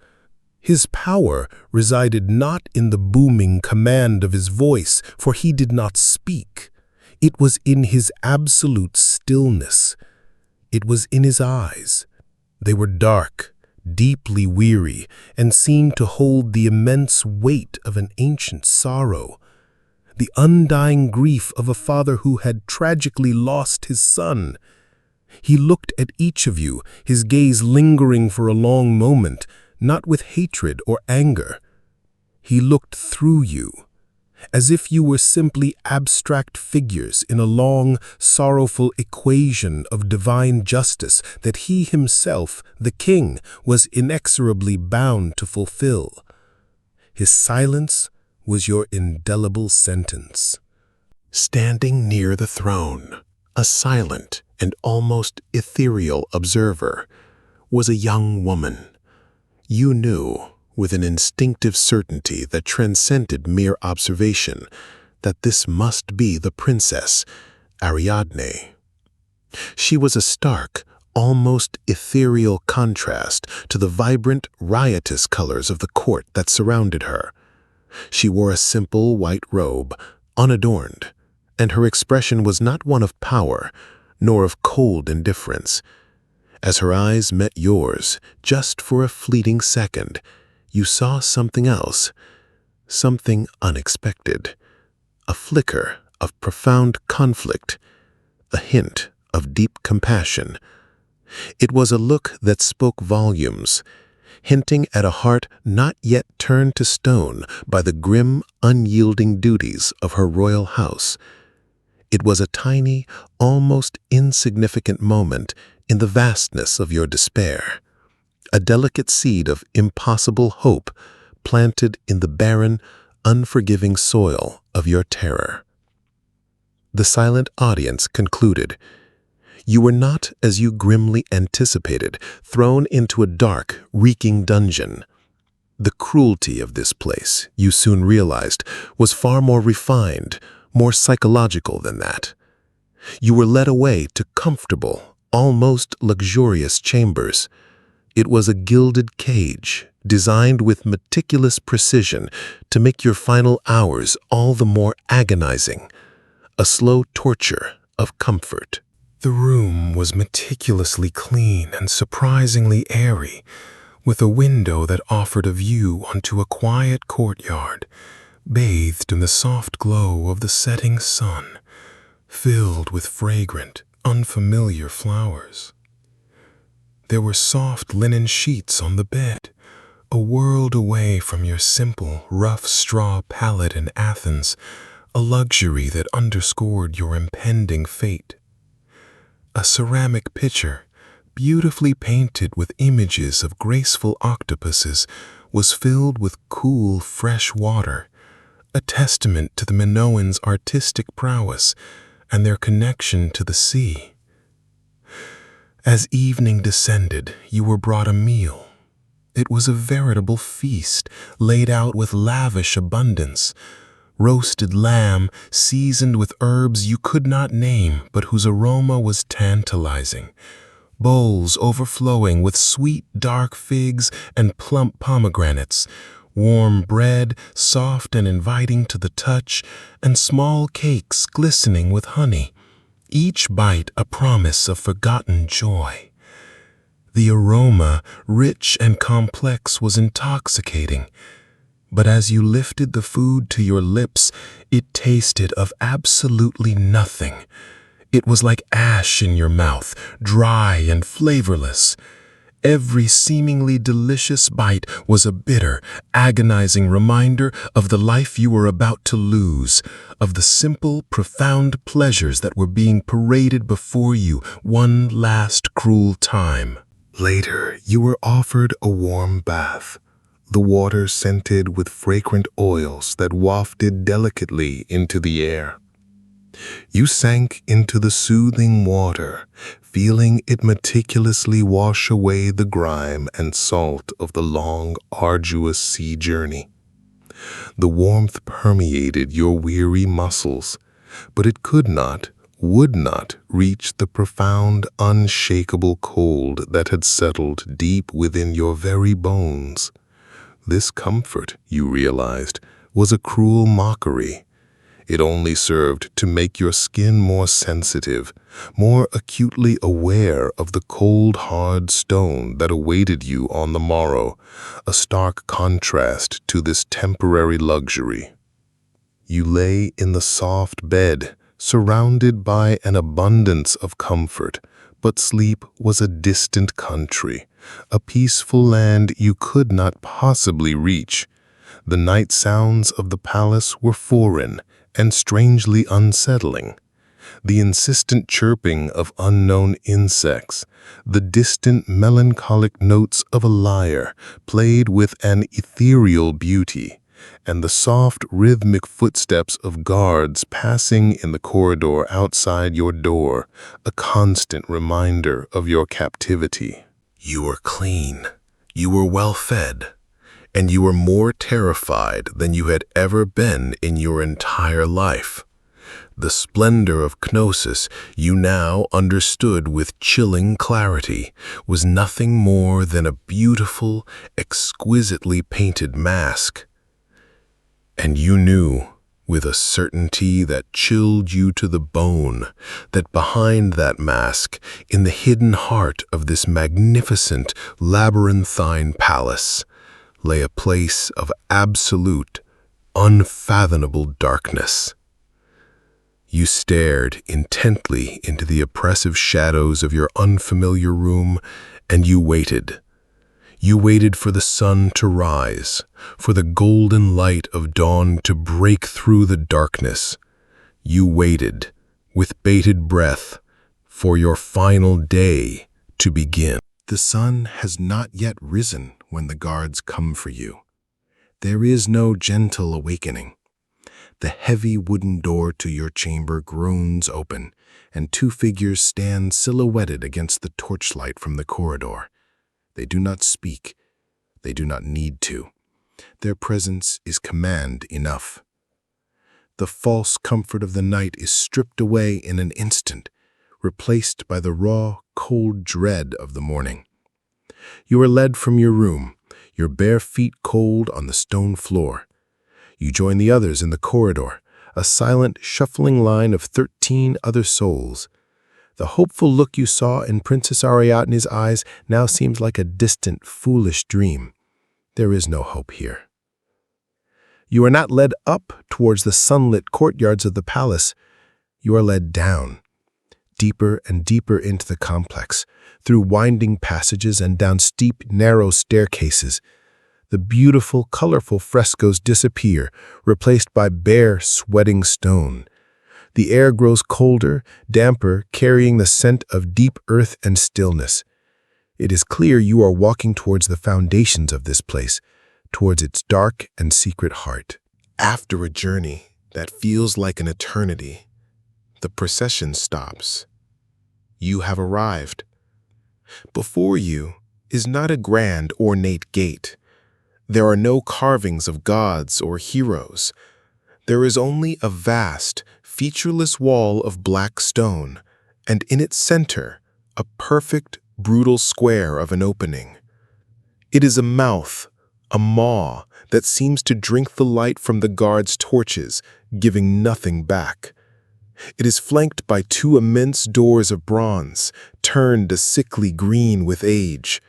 His power resided not in the booming command of his voice, for he did not speak. It was in his absolute stillness. It was in his eyes. They were dark, deeply weary, and seemed to hold the immense weight of an ancient sorrow, the undying grief of a father who had tragically lost his son. He looked at each of you, his gaze lingering for a long moment, not with hatred or anger. He looked through you, as if you were simply abstract figures in a long, sorrowful equation of divine justice that he himself, the king, was inexorably bound to fulfill. His silence was your indelible sentence. Standing near the throne, a silent and almost ethereal observer, was a young woman. You knew, with an instinctive certainty that transcended mere observation, that this must be the princess, Ariadne. She was a stark, almost ethereal contrast to the vibrant, riotous colors of the court that surrounded her. She wore a simple white robe, unadorned, and her expression was not one of power, nor of cold indifference. As her eyes met yours, just for a fleeting second, you saw something else, something unexpected, a flicker of profound conflict, a hint of deep compassion. It was a look that spoke volumes, hinting at a heart not yet turned to stone by the grim, unyielding duties of her royal house. It was a tiny, almost insignificant moment in the vastness of your despair, a delicate seed of impossible hope planted in the barren, unforgiving soil of your terror. The silent audience concluded. You were not, as you grimly anticipated, thrown into a dark, reeking dungeon. The cruelty of this place, you soon realized, was far more refined, more psychological than that. You were led away to comfortable, almost luxurious chambers. It was a gilded cage, designed with meticulous precision to make your final hours all the more agonizing, a slow torture of comfort. The room was meticulously clean and surprisingly airy, with a window that offered a view onto a quiet courtyard, bathed in the soft glow of the setting sun, filled with fragrant, unfamiliar flowers. There were soft linen sheets on the bed, a world away from your simple, rough straw pallet in Athens, a luxury that underscored your impending fate. A ceramic pitcher, beautifully painted with images of graceful octopuses, was filled with cool, fresh water, a testament to the Minoans' artistic prowess and their connection to the sea. As evening descended, you were brought a meal. It was a veritable feast, laid out with lavish abundance. Roasted lamb seasoned with herbs you could not name, but whose aroma was tantalizing. Bowls overflowing with sweet dark figs and plump pomegranates. Warm bread, soft and inviting to the touch, and small cakes glistening with honey. Each bite a promise of forgotten joy. The aroma, rich and complex, was intoxicating. But as you lifted the food to your lips, it tasted of absolutely nothing. It was like ash in your mouth, dry and flavorless. Every seemingly delicious bite was a bitter, agonizing reminder of the life you were about to lose, of the simple, profound pleasures that were being paraded before you one last cruel time. Later, you were offered a warm bath, the water scented with fragrant oils that wafted delicately into the air. You sank into the soothing water, feeling it meticulously wash away the grime and salt of the long, arduous sea journey. The warmth permeated your weary muscles, but it could not, would not reach the profound, unshakable cold that had settled deep within your very bones. This comfort, you realized, was a cruel mockery. It only served to make your skin more sensitive, more acutely aware of the cold, hard stone that awaited you on the morrow, a stark contrast to this temporary luxury. You lay in the soft bed, surrounded by an abundance of comfort, but sleep was a distant country, a peaceful land you could not possibly reach. The night sounds of the palace were foreign and strangely unsettling. The insistent chirping of unknown insects, the distant melancholic notes of a lyre played with an ethereal beauty, and the soft rhythmic footsteps of guards passing in the corridor outside your door, a constant reminder of your captivity. You were clean, you were well fed, and you were more terrified than you had ever been in your entire life. The splendor of Knossos, you now understood with chilling clarity, was nothing more than a beautiful, exquisitely painted mask. And you knew, with a certainty that chilled you to the bone, that behind that mask, in the hidden heart of this magnificent, labyrinthine palace, lay a place of absolute, unfathomable darkness. You stared intently into the oppressive shadows of your unfamiliar room, and you waited. You waited for the sun to rise, for the golden light of dawn to break through the darkness. You waited, with bated breath, for your final day to begin. The sun has not yet risen when the guards come for you. There is no gentle awakening. The heavy wooden door to your chamber groans open, and two figures stand silhouetted against the torchlight from the corridor. They do not speak. They do not need to. Their presence is command enough. The false comfort of the night is stripped away in an instant, replaced by the raw, cold dread of the morning. You are led from your room, your bare feet cold on the stone floor. You join the others in the corridor, a silent, shuffling line of 13 other souls. The hopeful look you saw in Princess Ariadne's eyes now seems like a distant, foolish dream. There is no hope here. You are not led up towards the sunlit courtyards of the palace. You are led down, deeper and deeper into the complex, through winding passages and down steep, narrow staircases. The beautiful, colorful frescoes disappear, replaced by bare, sweating stone. The air grows colder, damper, carrying the scent of deep earth and stillness. It is clear you are walking towards the foundations of this place, towards its dark and secret heart. After a journey that feels like an eternity, the procession stops. You have arrived. Before you is not a grand, ornate gate. There are no carvings of gods or heroes. There is only a vast, featureless wall of black stone, and in its center, a perfect, brutal square of an opening. It is a mouth, a maw, that seems to drink the light from the guards' torches, giving nothing back. It is flanked by 2 immense doors of bronze, turned a sickly green with age.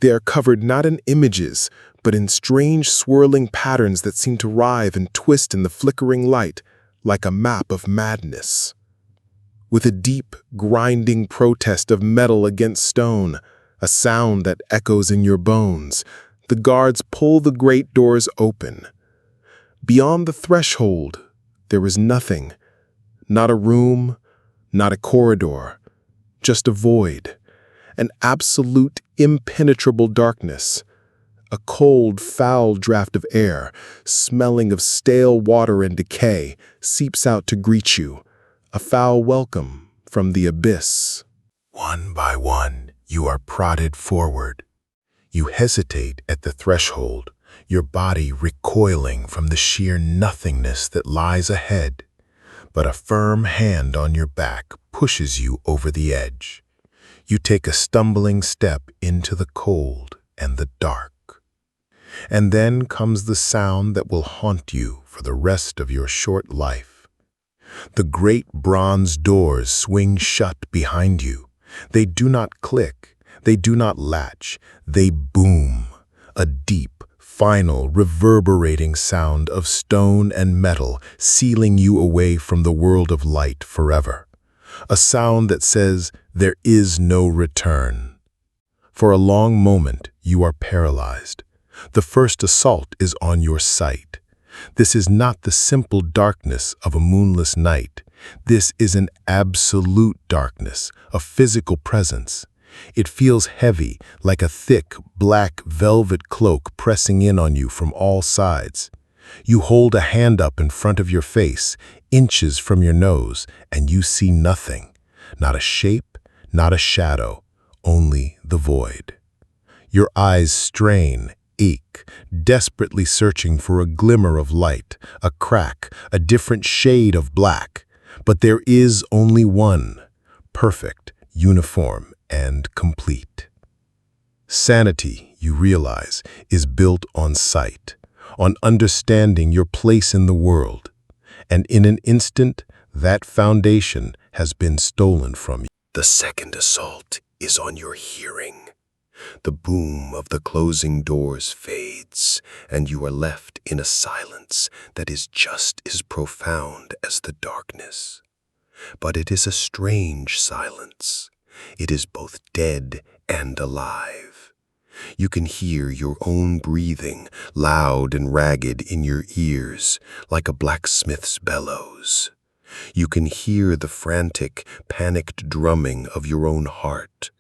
They are covered not in images, but in strange swirling patterns that seem to writhe and twist in the flickering light, like a map of madness. With a deep, grinding protest of metal against stone, a sound that echoes in your bones, the guards pull the great doors open. Beyond the threshold, there is nothing. Not a room, not a corridor, just a void, an absolute, impenetrable darkness. A cold, foul draft of air, smelling of stale water and decay, seeps out to greet you, a foul welcome from the abyss. One by one, you are prodded forward. You hesitate at the threshold, your body recoiling from the sheer nothingness that lies ahead. But a firm hand on your back pushes you over the edge. You take a stumbling step into the cold and the dark. And then comes the sound that will haunt you for the rest of your short life. The great bronze doors swing shut behind you. They do not click, they do not latch, they boom, a deep, final, reverberating sound of stone and metal sealing you away from the world of light forever. A sound that says there is no return. For a long moment, you are paralyzed. The first assault is on your sight. This is not the simple darkness of a moonless night. This is an absolute darkness, a physical presence. It feels heavy, like a thick, black velvet cloak pressing in on you from all sides. You hold a hand up in front of your face, inches from your nose, and you see nothing. Not a shape, not a shadow, only the void. Your eyes strain, ache, desperately searching for a glimmer of light, a crack, a different shade of black. But there is only one, perfect, uniform, and complete. Sanity, you realize, is built on sight, on understanding your place in the world. And in an instant, that foundation has been stolen from you. The second assault is on your hearing. The boom of the closing doors fades, and you are left in a silence that is just as profound as the darkness. But it is a strange silence. It is both dead and alive. You can hear your own breathing, loud and ragged in your ears, like a blacksmith's bellows. You can hear the frantic, panicked drumming of your own heart.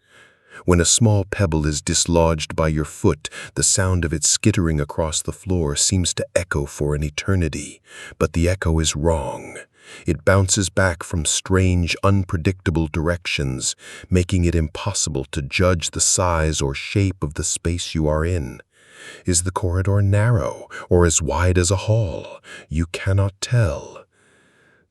When a small pebble is dislodged by your foot, the sound of it skittering across the floor seems to echo for an eternity, but the echo is wrong. It bounces back from strange, unpredictable directions, making it impossible to judge the size or shape of the space you are in. Is the corridor narrow or as wide as a hall? You cannot tell.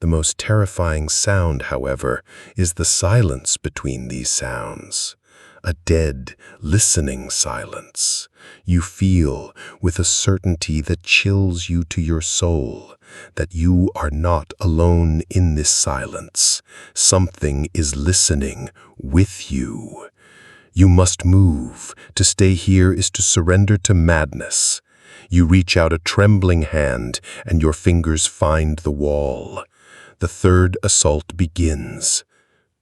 The most terrifying sound, however, is the silence between these sounds. A dead, listening silence. You feel, with a certainty that chills you to your soul, that you are not alone in this silence. Something is listening with you. You must move. To stay here is to surrender to madness. You reach out a trembling hand, and your fingers find the wall. The third assault begins.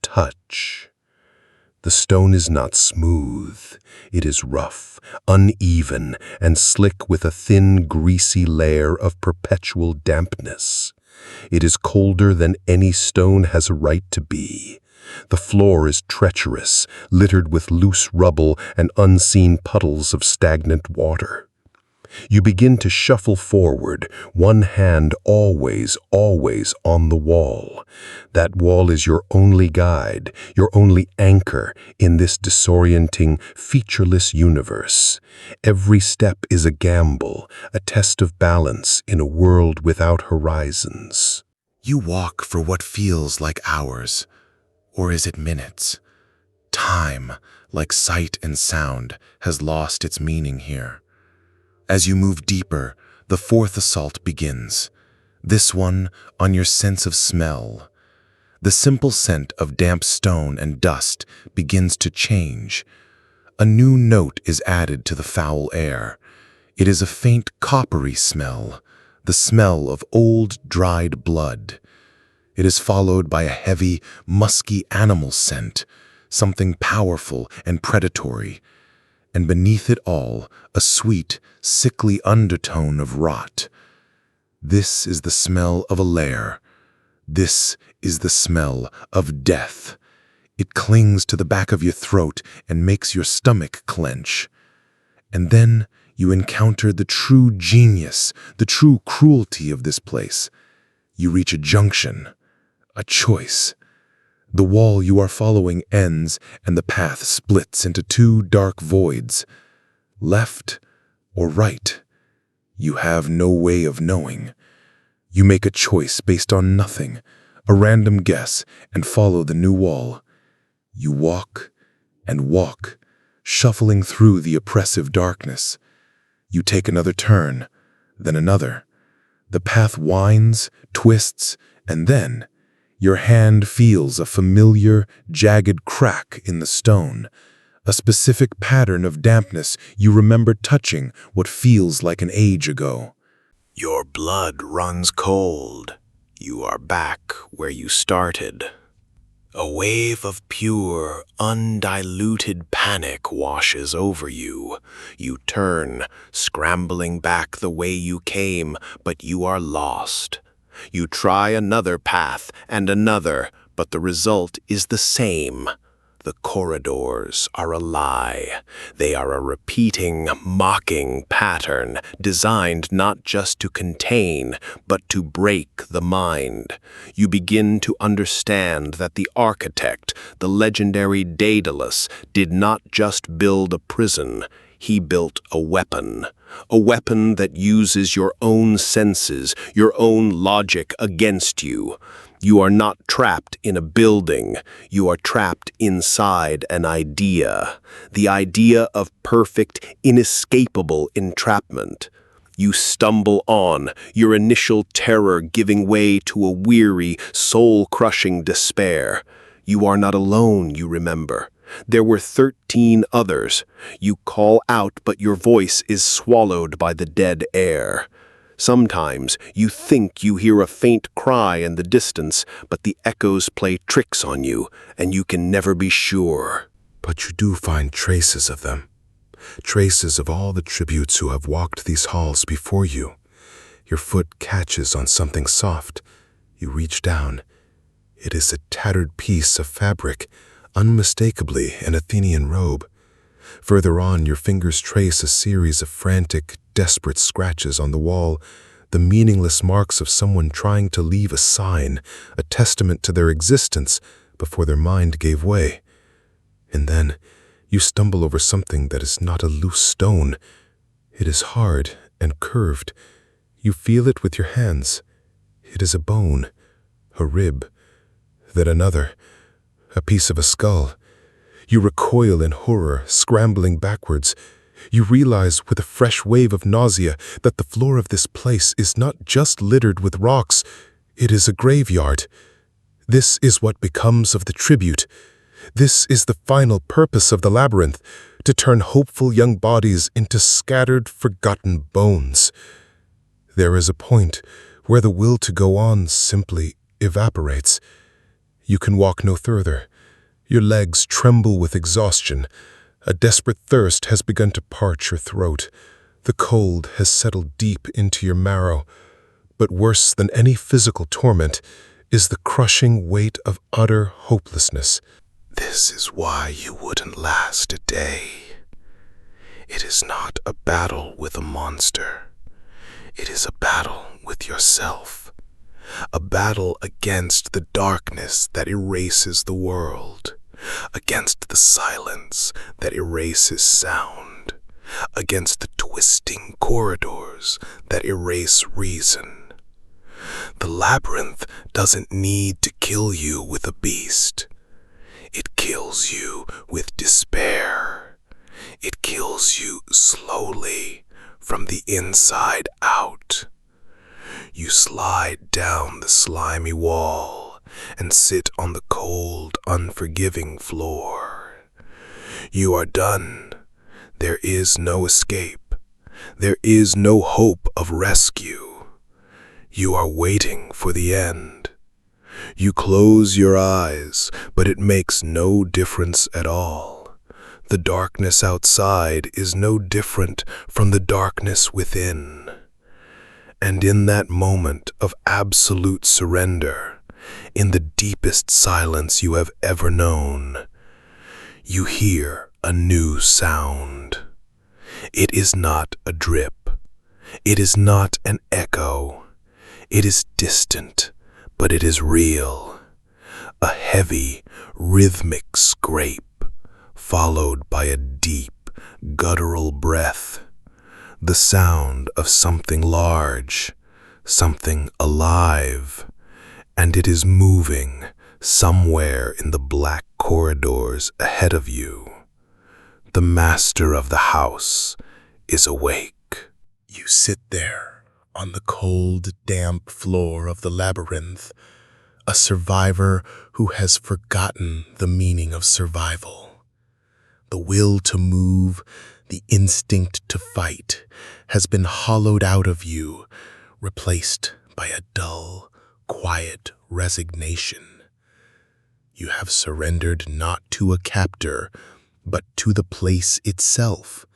Touch. The stone is not smooth. It is rough, uneven, and slick with a thin, greasy layer of perpetual dampness. It is colder than any stone has a right to be. The floor is treacherous, littered with loose rubble and unseen puddles of stagnant water. You begin to shuffle forward, one hand always on the wall. That wall is your only guide, your only anchor in this disorienting, featureless universe. Every step is a gamble, a test of balance in a world without horizons. You walk for what feels like hours, or is it minutes? Time, like sight and sound, has lost its meaning here. As you move deeper, the fourth assault begins. This one on your sense of smell. The simple scent of damp stone and dust begins to change. A new note is added to the foul air. It is a faint coppery smell, the smell of old dried blood. It is followed by a heavy, musky animal scent, something powerful and predatory. And beneath it all, a sweet, sickly undertone of rot. This is the smell of a lair. This is the smell of death. It clings to the back of your throat and makes your stomach clench. And then you encounter the true genius, the true cruelty of this place. You reach a junction, a choice. The wall you are following ends, and the path splits into two dark voids. Left or right? You have no way of knowing. You make a choice based on nothing, a random guess, and follow the new wall. You walk and walk, shuffling through the oppressive darkness. You take another turn, then another. The path winds, twists, and then your hand feels a familiar, jagged crack in the stone, a specific pattern of dampness you remember touching what feels like an age ago. Your blood runs cold. You are back where you started. A wave of pure, undiluted panic washes over you. You turn, scrambling back the way you came, but you are lost. You try another path and another, but the result is the same. The corridors are a lie. They are a repeating, mocking pattern designed not just to contain, but to break the mind. You begin to understand that the architect, the legendary Daedalus, did not just build a prison. He built a weapon that uses your own senses, your own logic against you. You are not trapped in a building. You are trapped inside an idea, the idea of perfect, inescapable entrapment. You stumble on, your initial terror giving way to a weary, soul-crushing despair. You are not alone, you remember. There were 13 others. You call out, but your voice is swallowed by the dead air. Sometimes you think you hear a faint cry in the distance, but the echoes play tricks on you, and you can never be sure. But you do find traces of them. Traces of all the tributes who have walked these halls before you. Your foot catches on something soft. You reach down. It is a tattered piece of fabric, unmistakably an Athenian robe. Further on, your fingers trace a series of frantic, desperate scratches on the wall, the meaningless marks of someone trying to leave a sign, a testament to their existence before their mind gave way. And then you stumble over something that is not a loose stone. It is hard and curved. You feel it with your hands. It is a bone, a rib, then another, a piece of a skull. You recoil in horror, scrambling backwards. You realize with a fresh wave of nausea that the floor of this place is not just littered with rocks, it is a graveyard. This is what becomes of the tribute. This is the final purpose of the labyrinth, to turn hopeful young bodies into scattered, forgotten bones. There is a point where the will to go on simply evaporates. You can walk no further. Your legs tremble with exhaustion. A desperate thirst has begun to parch your throat. The cold has settled deep into your marrow. But worse than any physical torment is the crushing weight of utter hopelessness. This is why you wouldn't last a day. It is not a battle with a monster. It is a battle with yourself. A battle against the darkness that erases the world, against the silence that erases sound, against the twisting corridors that erase reason. The labyrinth doesn't need to kill you with a beast. It kills you with despair. It kills you slowly from the inside out. You slide down the slimy wall and sit on the cold, unforgiving floor. You are done. There is no escape. There is no hope of rescue. You are waiting for the end. You close your eyes, but it makes no difference at all. The darkness outside is no different from the darkness within. And in that moment of absolute surrender, in the deepest silence you have ever known, you hear a new sound. It is not a drip. It is not an echo. It is distant, but it is real. A heavy, rhythmic scrape, followed by a deep, guttural breath. The sound of something large, something alive, and it is moving somewhere in the black corridors ahead of you. The master of the house is awake. You sit there on the cold, damp floor of the labyrinth, a survivor who has forgotten the meaning of survival. The will to move, the instinct to fight, has been hollowed out of you, replaced by a dull, quiet resignation. You have surrendered not to a captor, but to the place itself,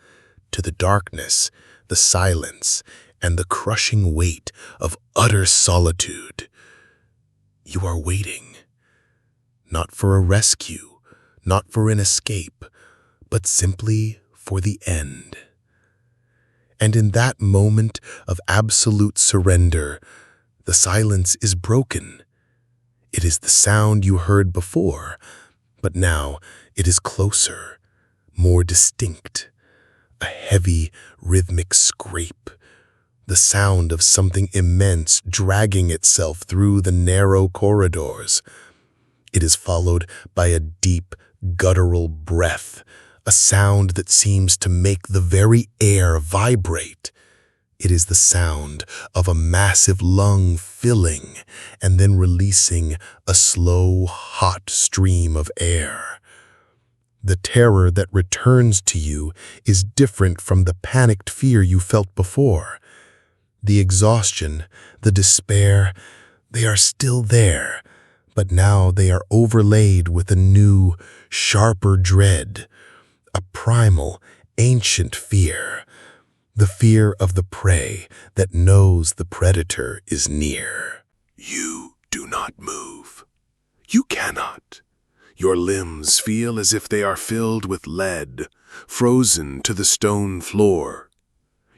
to the darkness, the silence, and the crushing weight of utter solitude. You are waiting, not for a rescue, not for an escape, but simply for the end. And in that moment of absolute surrender, the silence is broken. It is the sound you heard before, but now it is closer, more distinct. A heavy, rhythmic scrape, the sound of something immense dragging itself through the narrow corridors. It is followed by a deep, guttural breath, a sound that seems to make the very air vibrate. It is the sound of a massive lung filling and then releasing a slow, hot stream of air. The terror that returns to you is different from the panicked fear you felt before. The exhaustion, the despair, they are still there, but now they are overlaid with a new, sharper dread. A primal, ancient fear, the fear of the prey that knows the predator is near. You do not move. You cannot. Your limbs feel as if they are filled with lead, frozen to the stone floor.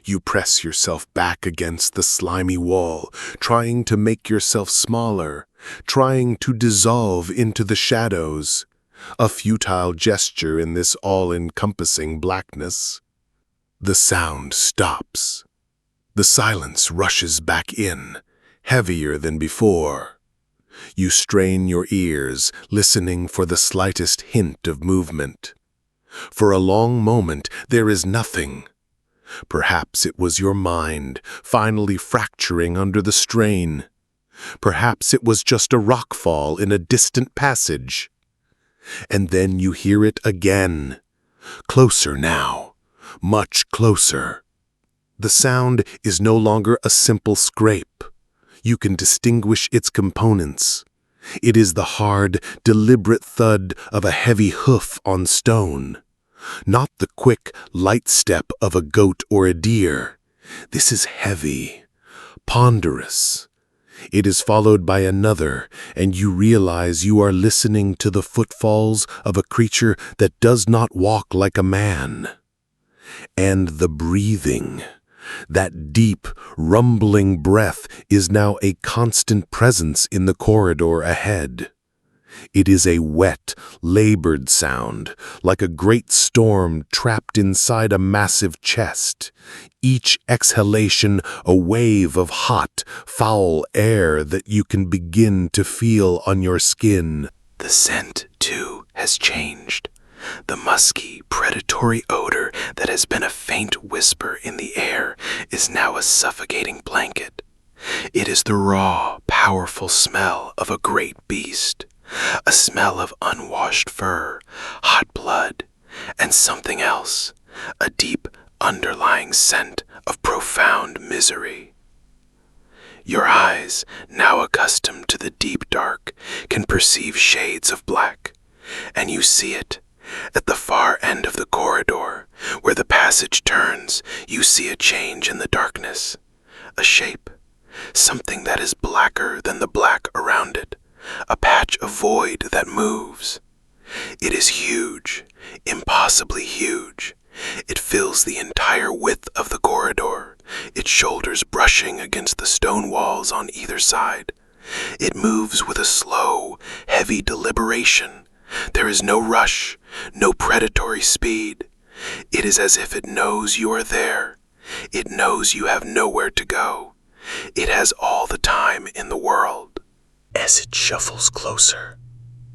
You press yourself back against the slimy wall, trying to make yourself smaller, trying to dissolve into the shadows. A futile gesture in this all-encompassing blackness. The sound stops. The silence rushes back in, heavier than before. You strain your ears, listening for the slightest hint of movement. For a long moment, there is nothing. Perhaps it was your mind, finally fracturing under the strain. Perhaps it was just a rockfall in a distant passage. And then you hear it again. Closer now, much closer. The sound is no longer a simple scrape. You can distinguish its components. It is the hard, deliberate thud of a heavy hoof on stone. Not the quick, light step of a goat or a deer. This is heavy, ponderous. It is followed by another, and you realize you are listening to the footfalls of a creature that does not walk like a man. And the breathing, that deep, rumbling breath is now a constant presence in the corridor ahead. It is a wet, labored sound, like a great storm trapped inside a massive chest. Each exhalation a wave of hot, foul air that you can begin to feel on your skin. The scent, too, has changed. The musky, predatory odor that has been a faint whisper in the air is now a suffocating blanket. It is the raw, powerful smell of a great beast. A smell of unwashed fur, hot blood, and something else, a deep, underlying scent of profound misery. Your eyes, now accustomed to the deep dark, can perceive shades of black, and you see it. At the far end of the corridor, where the passage turns, you see a change in the darkness, a shape, something that is blacker than the black around it. A patch of void that moves. It is huge, impossibly huge. It fills the entire width of the corridor, its shoulders brushing against the stone walls on either side. It moves with a slow, heavy deliberation. There is no rush, no predatory speed. It is as if it knows you are there. It knows you have nowhere to go. It has all the time in the world. As it shuffles closer,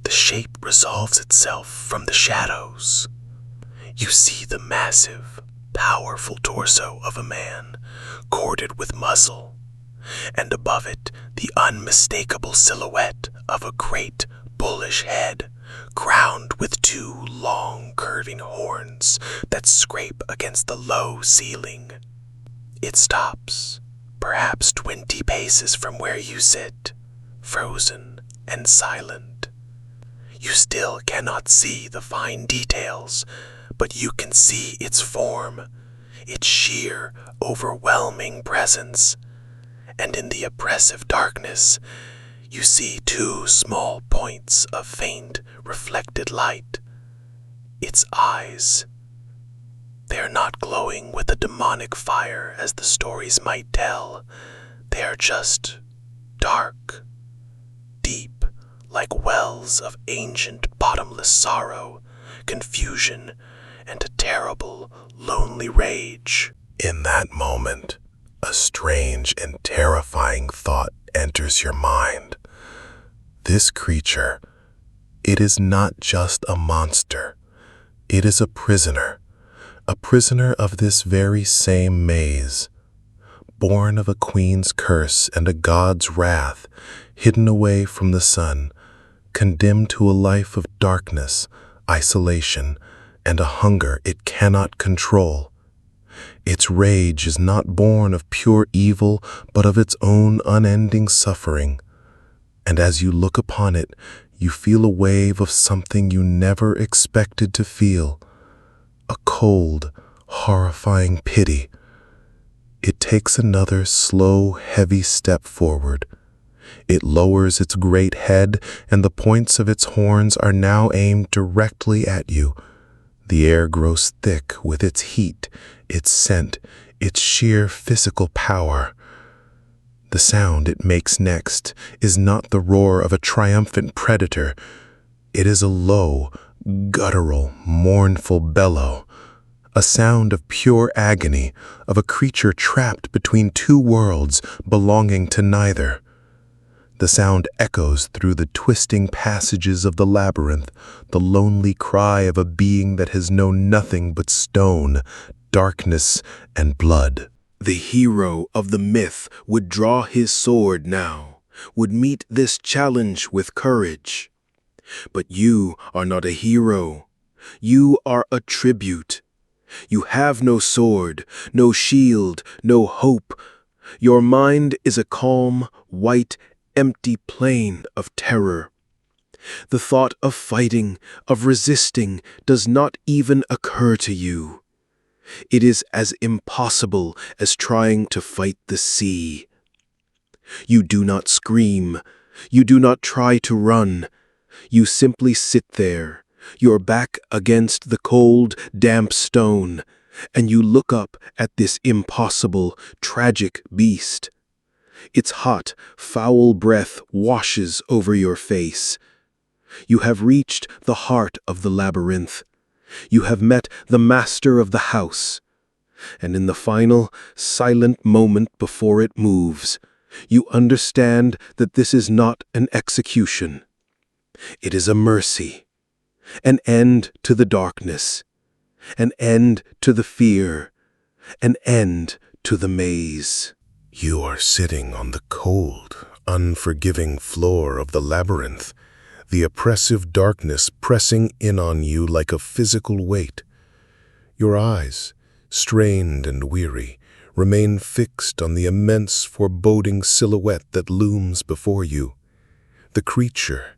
the shape resolves itself from the shadows. You see the massive, powerful torso of a man, corded with muscle, and above it the unmistakable silhouette of a great, bullish head, crowned with two long, curving horns that scrape against the low ceiling. It stops, perhaps 20 paces from where you sit, frozen and silent. You still cannot see the fine details, but you can see its form, its sheer, overwhelming presence. And in the oppressive darkness, you see two small points of faint, reflected light. Its eyes. They are not glowing with a demonic fire as the stories might tell. They are just dark, deep, like wells of ancient bottomless sorrow, confusion, and a terrible, lonely rage. In that moment, a strange and terrifying thought enters your mind. This creature, it is not just a monster. It is a prisoner of this very same maze, born of a queen's curse and a god's wrath, hidden away from the sun, condemned to a life of darkness, isolation, and a hunger it cannot control. Its rage is not born of pure evil, but of its own unending suffering. And as you look upon it, you feel a wave of something you never expected to feel, a cold, horrifying pity. It takes another slow, heavy step forward. It lowers its great head, and the points of its horns are now aimed directly at you. The air grows thick with its heat, its scent, its sheer physical power. The sound it makes next is not the roar of a triumphant predator. It is a low, guttural, mournful bellow, a sound of pure agony, of a creature trapped between two worlds belonging to neither. The sound echoes through the twisting passages of the labyrinth, the lonely cry of a being that has known nothing but stone, darkness, and blood. The hero of the myth would draw his sword now, would meet this challenge with courage. But you are not a hero. You are a tribute. You have no sword, no shield, no hope. Your mind is a calm, white, empty plain of terror. The thought of fighting, of resisting, does not even occur to you. It is as impossible as trying to fight the sea. You do not scream. You do not try to run. You simply sit there, your back against the cold, damp stone, and you look up at this impossible, tragic beast. Its hot, foul breath washes over your face. You have reached the heart of the labyrinth. You have met the master of the house. And in the final, silent moment before it moves, you understand that this is not an execution. It is a mercy, an end to the darkness, an end to the fear, an end to the maze. You are sitting on the cold, unforgiving floor of the labyrinth, the oppressive darkness pressing in on you like a physical weight. Your eyes, strained and weary, remain fixed on the immense, foreboding silhouette that looms before you. The creature,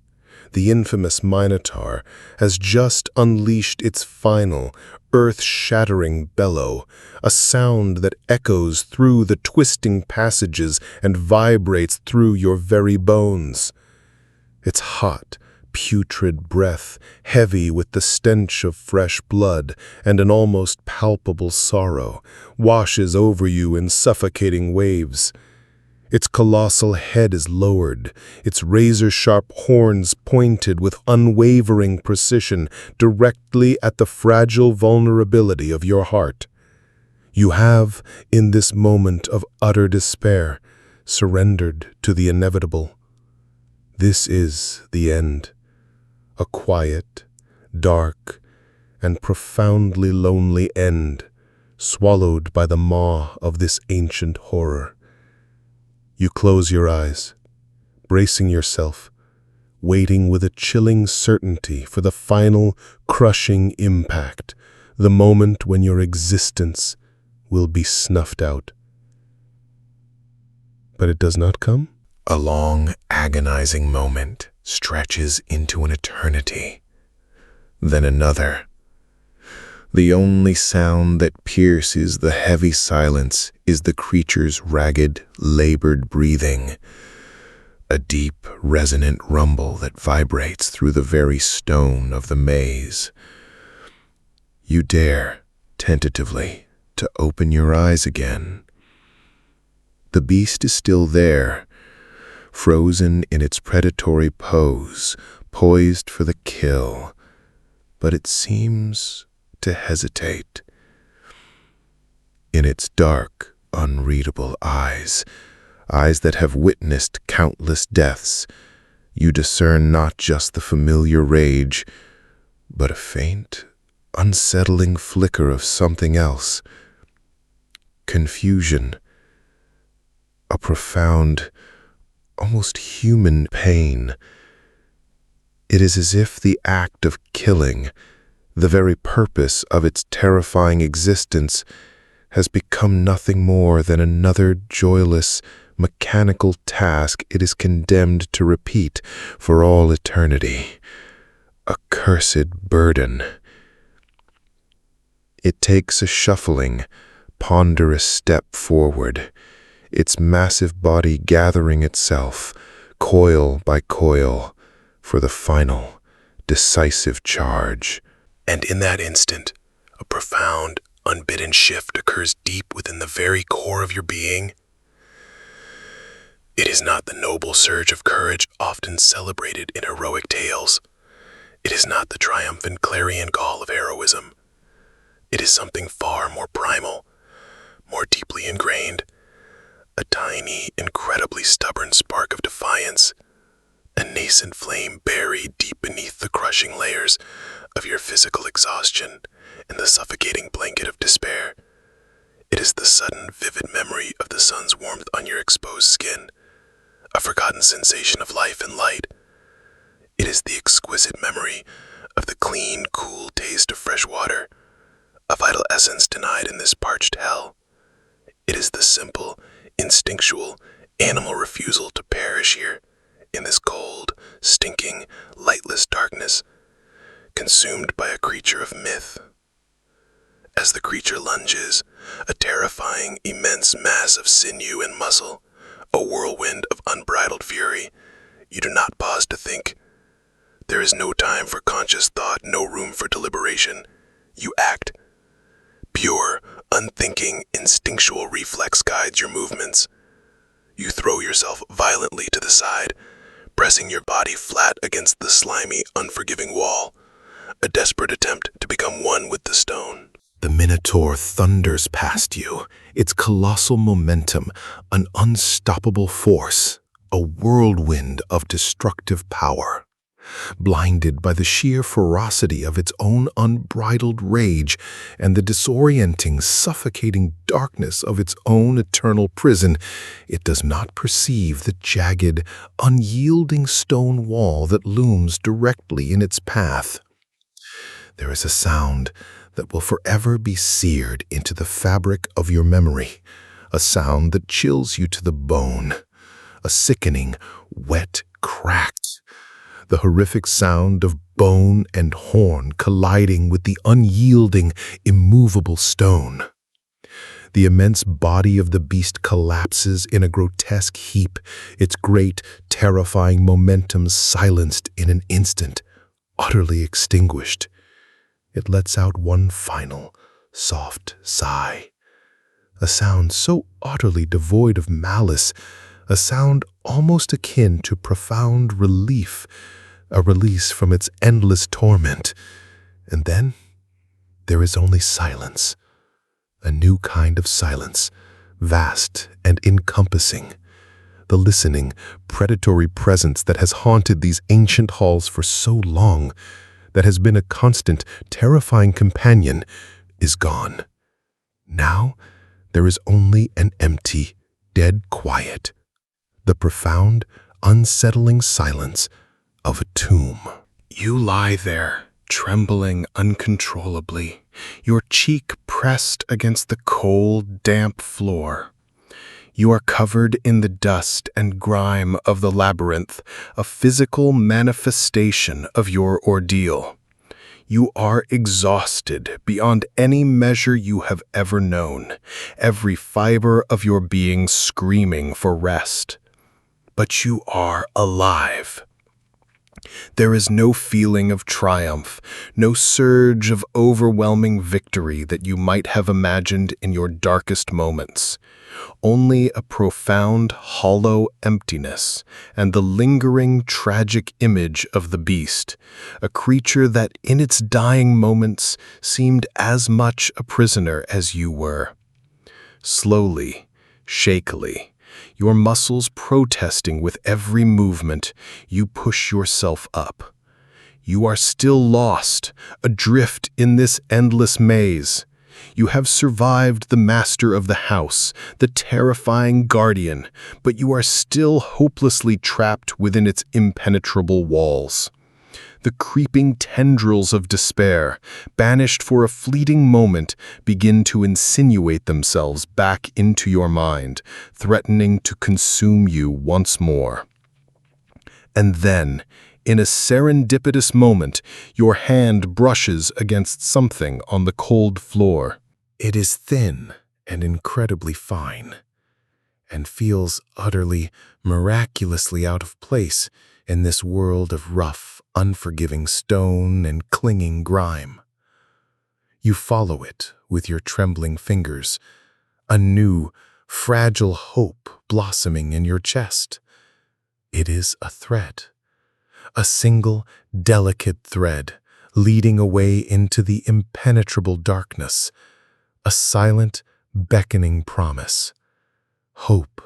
the infamous Minotaur, has just unleashed its final, earth-shattering bellow, a sound that echoes through the twisting passages and vibrates through your very bones. Its hot, putrid breath, heavy with the stench of fresh blood and an almost palpable sorrow, washes over you in suffocating waves. Its colossal head is lowered, its razor-sharp horns pointed with unwavering precision directly at the fragile vulnerability of your heart. You have, in this moment of utter despair, surrendered to the inevitable. This is the end. A quiet, dark, and profoundly lonely end, swallowed by the maw of this ancient horror. You close your eyes, bracing yourself, waiting with a chilling certainty for the final, crushing impact, the moment when your existence will be snuffed out. But it does not come. A long, agonizing moment stretches into an eternity. Then another. The only sound that pierces the heavy silence is the creature's ragged, labored breathing, a deep, resonant rumble that vibrates through the very stone of the maze. You dare, tentatively, to open your eyes again. The beast is still there, frozen in its predatory pose, poised for the kill, but it seems to hesitate. In its dark, unreadable eyes that have witnessed countless deaths, you discern not just the familiar rage, but a faint, unsettling flicker of something else. Confusion, a profound, almost human pain. It is as if the act of killing, the very purpose of its terrifying existence, has become nothing more than another joyless, mechanical task it is condemned to repeat for all eternity. A cursed burden. It takes a shuffling, ponderous step forward, its massive body gathering itself, coil by coil, for the final, decisive charge. And in that instant, a profound, unbidden shift occurs deep within the very core of your being. It is not the noble surge of courage often celebrated in heroic tales. It is not the triumphant clarion call of heroism. It is something far more primal, more deeply ingrained, a tiny, incredibly stubborn spark of defiance, a nascent flame buried deep beneath the crushing layers of your physical exhaustion and the suffocating blanket of despair. It is the sudden, vivid memory of the sun's warmth on your exposed skin, a forgotten sensation of life and light. It is the exquisite memory of the clean, cool taste of fresh water, a vital essence denied in this parched hell. It is the simple, instinctual, animal refusal to perish here, in this cold, stinking, lightless darkness, consumed by a creature of myth. As the creature lunges, a terrifying, immense mass of sinew and muscle, a whirlwind of unbridled fury, you do not pause to think. There is no time for conscious thought, no room for deliberation. You act. Pure, unthinking, instinctual reflex guides your movements. You throw yourself violently to the side, pressing your body flat against the slimy, unforgiving wall, a desperate attempt to become one with the stone. The Minotaur thunders past you, its colossal momentum, an unstoppable force, a whirlwind of destructive power. Blinded by the sheer ferocity of its own unbridled rage and the disorienting, suffocating darkness of its own eternal prison, it does not perceive the jagged, unyielding stone wall that looms directly in its path. There is a sound that will forever be seared into the fabric of your memory, a sound that chills you to the bone, a sickening, wet crack, the horrific sound of bone and horn colliding with the unyielding, immovable stone. The immense body of the beast collapses in a grotesque heap, its great, terrifying momentum silenced in an instant, utterly extinguished. It lets out one final, soft sigh, a sound so utterly devoid of malice, a sound almost akin to profound relief, a release from its endless torment. And then there is only silence, a new kind of silence, vast and encompassing, the listening, predatory presence that has haunted these ancient halls for so long, that has been a constant, terrifying companion, is gone. Now there is only an empty, dead quiet, the profound, unsettling silence of a tomb. You lie there, trembling uncontrollably, your cheek pressed against the cold, damp floor. You are covered in the dust and grime of the labyrinth, a physical manifestation of your ordeal. You are exhausted beyond any measure you have ever known, every fiber of your being screaming for rest. But you are alive. There is no feeling of triumph, no surge of overwhelming victory that you might have imagined in your darkest moments. Only a profound, hollow emptiness and the lingering, tragic image of the beast, a creature that in its dying moments seemed as much a prisoner as you were. Slowly, shakily, your muscles protesting with every movement, you push yourself up. You are still lost, adrift in this endless maze. You have survived the master of the house, the terrifying guardian, but you are still hopelessly trapped within its impenetrable walls. The creeping tendrils of despair, banished for a fleeting moment, begin to insinuate themselves back into your mind, threatening to consume you once more. And then, in a serendipitous moment, your hand brushes against something on the cold floor. It is thin and incredibly fine, and feels utterly, miraculously out of place in this world of rough, unforgiving stone and clinging grime. You follow it with your trembling fingers, a new, fragile hope blossoming in your chest. It is a thread, a single, delicate thread, leading away into the impenetrable darkness, a silent, beckoning promise. Hope,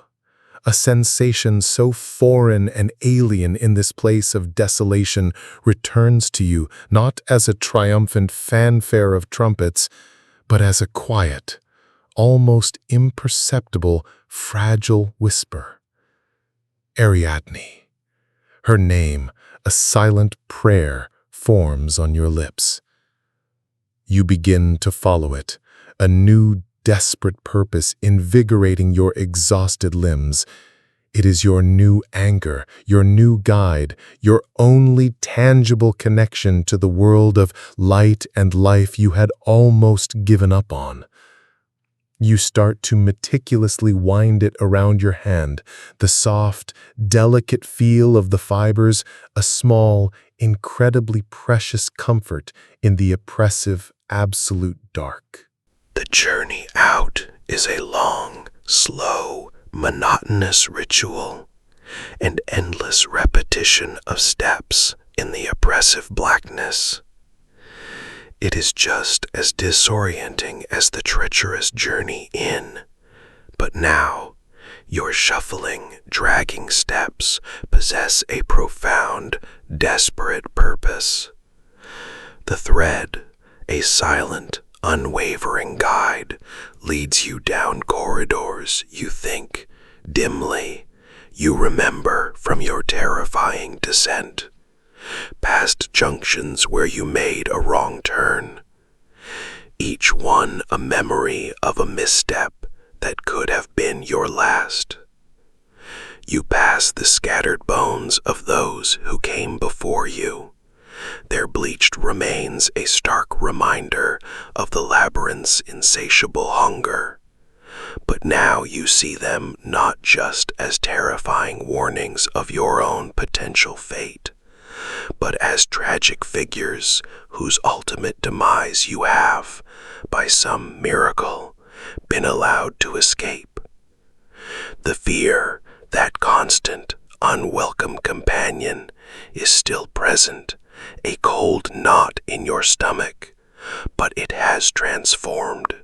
a sensation so foreign and alien in this place of desolation, returns to you not as a triumphant fanfare of trumpets, but as a quiet, almost imperceptible, fragile whisper. Ariadne. Her name, a silent prayer, forms on your lips. You begin to follow it, a new, desperate purpose invigorating your exhausted limbs. It is your new anchor, your new guide, your only tangible connection to the world of light and life you had almost given up on. You start to meticulously wind it around your hand, the soft, delicate feel of the fibers, a small, incredibly precious comfort in the oppressive, absolute dark. The journey out is a long, slow, monotonous ritual, an endless repetition of steps in the oppressive blackness. It is just as disorienting as the treacherous journey in, but now your shuffling, dragging steps possess a profound, desperate purpose. The thread, a silent, unwavering guide, leads you down corridors you think, dimly, you remember from your terrifying descent, past junctions where you made a wrong turn, each one a memory of a misstep that could have been your last. You pass the scattered bones of those who came before you, their bleached remains a stark reminder of the labyrinth's insatiable hunger. But now you see them not just as terrifying warnings of your own potential fate, but as tragic figures whose ultimate demise you have, by some miracle, been allowed to escape. The fear, that constant, unwelcome companion, is still present, a cold knot in your stomach, but it has transformed.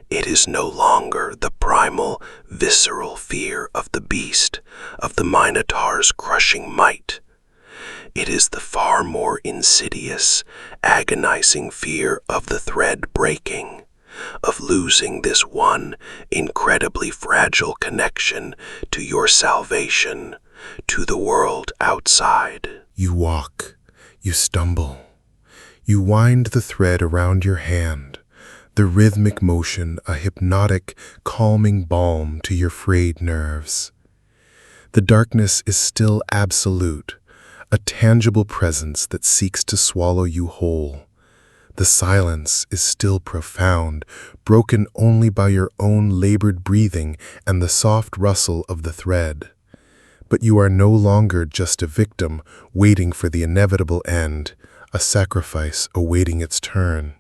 It is no longer the primal, visceral fear of the beast, of the Minotaur's crushing might. It is the far more insidious, agonizing fear of the thread breaking, of losing this one incredibly fragile connection to your salvation, to the world outside. You walk, you stumble, you wind the thread around your hand, the rhythmic motion a hypnotic, calming balm to your frayed nerves. The darkness is still absolute, a tangible presence that seeks to swallow you whole. The silence is still profound, broken only by your own labored breathing and the soft rustle of the thread. But you are no longer just a victim waiting for the inevitable end, a sacrifice awaiting its turn.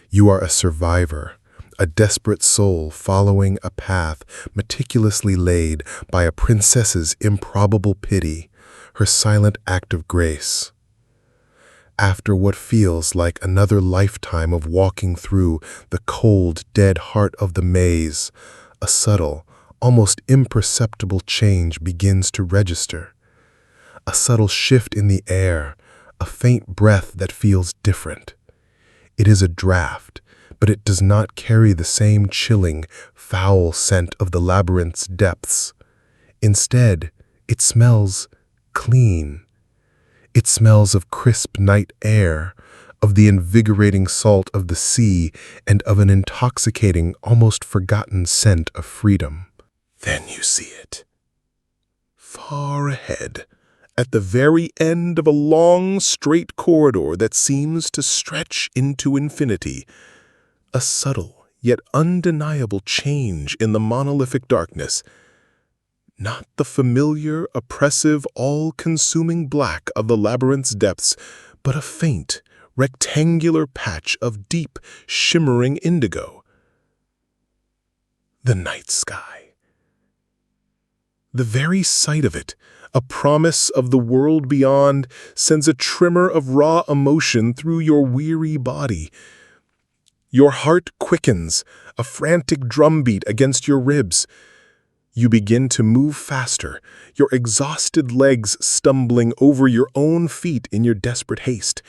You are a survivor, a desperate soul following a path meticulously laid by a princess's improbable pity, her silent act of grace. After what feels like another lifetime of walking through the cold, dead heart of the maze, a subtle, almost imperceptible change begins to register. A subtle shift in the air, a faint breath that feels different. It is a draft, but it does not carry the same chilling, foul scent of the labyrinth's depths. Instead, it smells clean. It smells of crisp night air, of the invigorating salt of the sea, and of an intoxicating, almost forgotten scent of freedom. Then you see it. Far ahead, at the very end of a long, straight corridor that seems to stretch into infinity, a subtle yet undeniable change in the monolithic darkness. Not the familiar, oppressive, all-consuming black of the labyrinth's depths, but a faint, rectangular patch of deep, shimmering indigo. The night sky. The very sight of it, a promise of the world beyond, sends a tremor of raw emotion through your weary body. Your heart quickens, a frantic drumbeat against your ribs. You begin to move faster, your exhausted legs stumbling over your own feet in your desperate haste.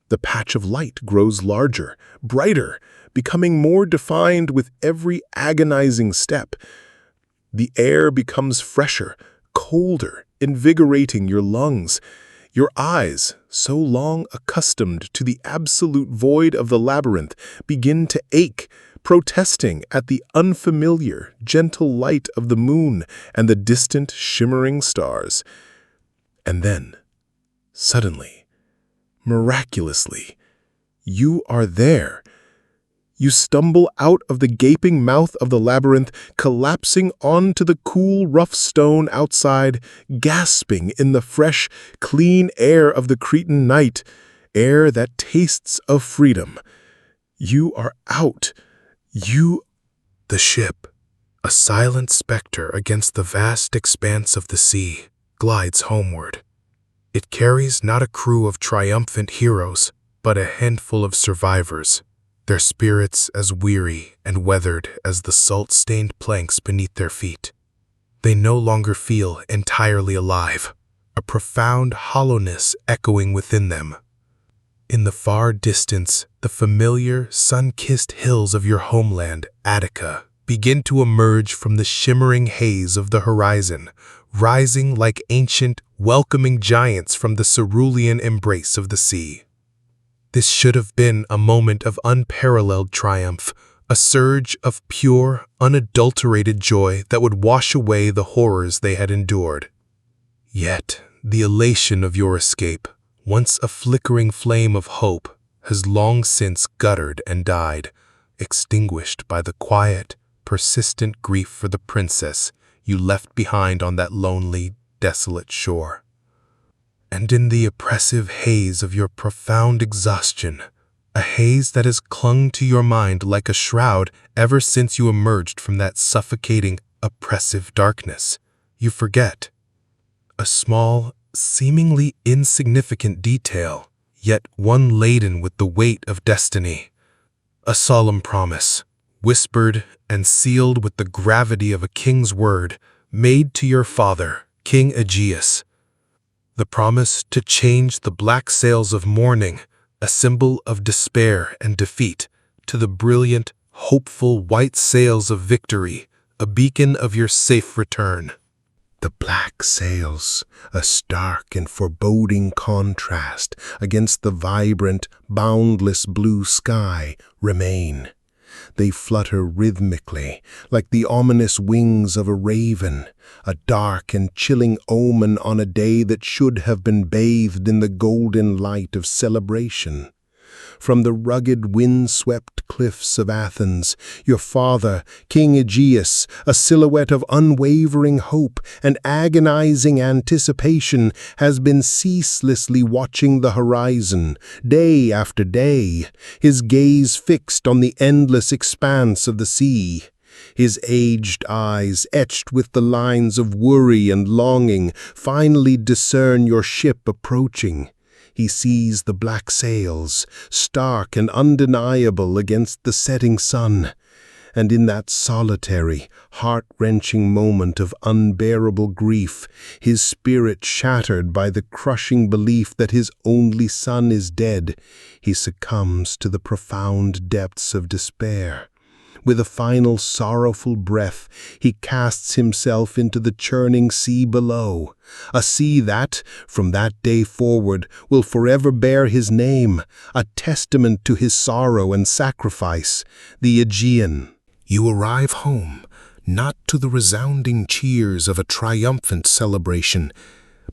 The patch of light grows larger, brighter, becoming more defined with every agonizing step. The air becomes fresher, colder, invigorating your lungs. Your eyes, so long accustomed to the absolute void of the labyrinth, begin to ache, protesting at the unfamiliar, gentle light of the moon and the distant, shimmering stars. And then, suddenly, miraculously, you are there. You stumble out of the gaping mouth of the labyrinth, collapsing onto the cool, rough stone outside, gasping in the fresh, clean air of the Cretan night, air that tastes of freedom. You are out. The ship, a silent specter against the vast expanse of the sea, glides homeward. It carries not a crew of triumphant heroes, but a handful of survivors, their spirits as weary and weathered as the salt-stained planks beneath their feet. They no longer feel entirely alive, a profound hollowness echoing within them. In the far distance, the familiar, sun-kissed hills of your homeland, Attica, begin to emerge from the shimmering haze of the horizon, rising like ancient, welcoming giants from the cerulean embrace of the sea. This should have been a moment of unparalleled triumph, a surge of pure, unadulterated joy that would wash away the horrors they had endured. Yet, the elation of your escape, once a flickering flame of hope, has long since guttered and died, extinguished by the quiet, persistent grief for the princess you left behind on that lonely, desolate shore. And in the oppressive haze of your profound exhaustion, a haze that has clung to your mind like a shroud ever since you emerged from that suffocating, oppressive darkness, you forget a small, seemingly insignificant detail, yet one laden with the weight of destiny. A solemn promise, whispered and sealed with the gravity of a king's word, made to your father, King Aegeus. The promise to change the black sails of mourning, a symbol of despair and defeat, to the brilliant, hopeful white sails of victory, a beacon of your safe return. The black sails, a stark and foreboding contrast against the vibrant, boundless blue sky, remain. They flutter rhythmically, like the ominous wings of a raven, a dark and chilling omen on a day that should have been bathed in the golden light of celebration. From the rugged, wind-swept cliffs of Athens, your father, King Aegeus, a silhouette of unwavering hope and agonizing anticipation, has been ceaselessly watching the horizon, day after day, his gaze fixed on the endless expanse of the sea. His aged eyes, etched with the lines of worry and longing, finally discern your ship approaching. He sees the black sails, stark and undeniable against the setting sun, and in that solitary, heart-wrenching moment of unbearable grief, his spirit shattered by the crushing belief that his only son is dead, he succumbs to the profound depths of despair. With a final sorrowful breath, he casts himself into the churning sea below, a sea that, from that day forward, will forever bear his name, a testament to his sorrow and sacrifice, the Aegean. You arrive home, not to the resounding cheers of a triumphant celebration,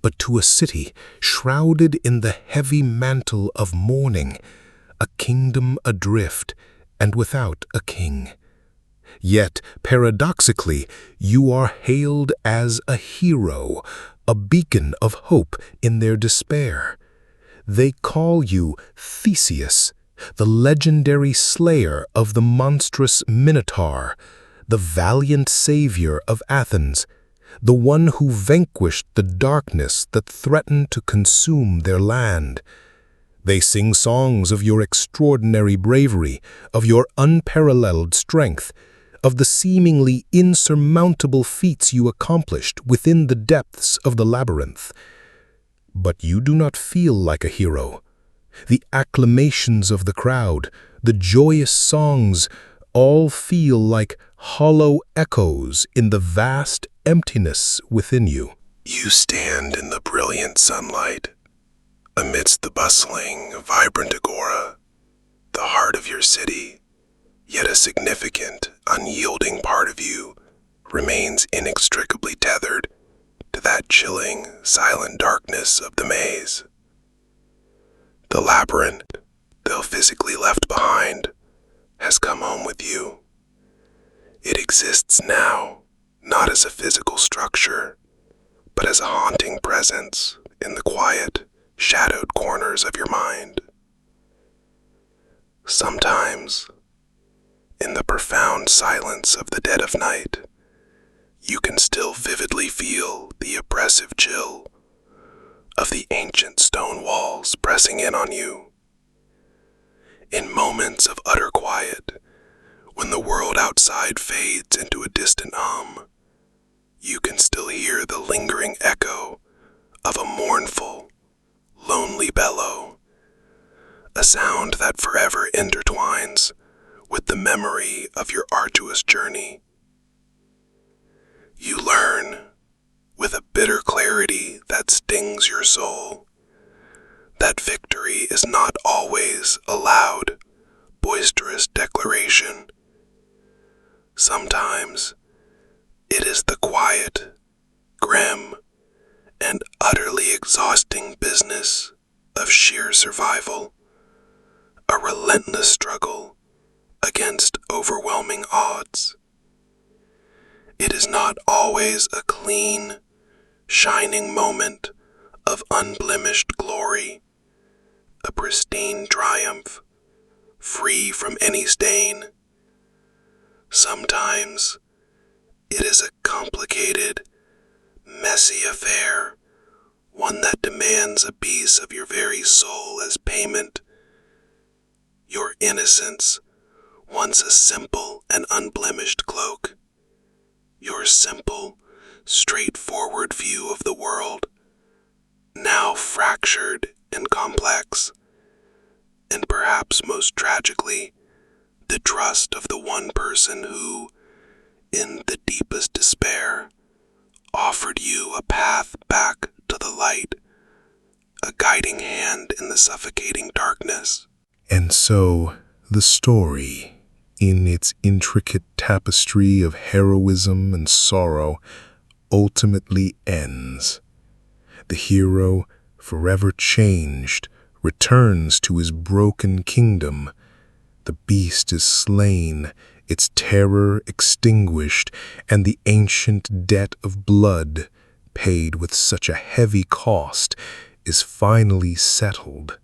but to a city shrouded in the heavy mantle of mourning, a kingdom adrift and without a king. Yet, paradoxically, you are hailed as a hero, a beacon of hope in their despair. They call you Theseus, the legendary slayer of the monstrous Minotaur, the valiant savior of Athens, the one who vanquished the darkness that threatened to consume their land. They sing songs of your extraordinary bravery, of your unparalleled strength, of the seemingly insurmountable feats you accomplished within the depths of the labyrinth. But you do not feel like a hero. The acclamations of the crowd, the joyous songs, all feel like hollow echoes in the vast emptiness within you. You stand in the brilliant sunlight, amidst the bustling, vibrant agora, the heart of your city, yet a significant, unyielding part of you remains inextricably tethered to that chilling, silent darkness of the maze. The labyrinth, though physically left behind, has come home with you. It exists now, not as a physical structure, but as a haunting presence in the quiet, shadowed corners of your mind. Sometimes, in the profound silence of the dead of night, you can still vividly feel the oppressive chill of the ancient stone walls pressing in on you. In moments of utter quiet, when the world outside fades into a distant hum, you can still hear the lingering echo of a mournful, lonely bellow, a sound that forever intertwines with the memory of your arduous journey. You learn, with a bitter clarity that stings your soul, that victory is not always a loud, boisterous declaration. Sometimes it is the quiet, grim, and utterly exhausting business of sheer survival, a relentless struggle against overwhelming odds. It is not always a clean, shining moment of unblemished glory, a pristine triumph, free from any stain. Sometimes it is a complicated, messy affair, one that demands a piece of your very soul as payment. Your innocence, once a simple and unblemished cloak, your simple, straightforward view of the world, now fractured and complex, and perhaps most tragically, the trust of the one person who, in the deepest despair, offered you a path back to the light, a guiding hand in the suffocating darkness. And so, the story, in its intricate tapestry of heroism and sorrow, ultimately ends. The hero, forever changed, returns to his broken kingdom. The beast is slain, its terror extinguished, and the ancient debt of blood, paid with such a heavy cost, is finally settled.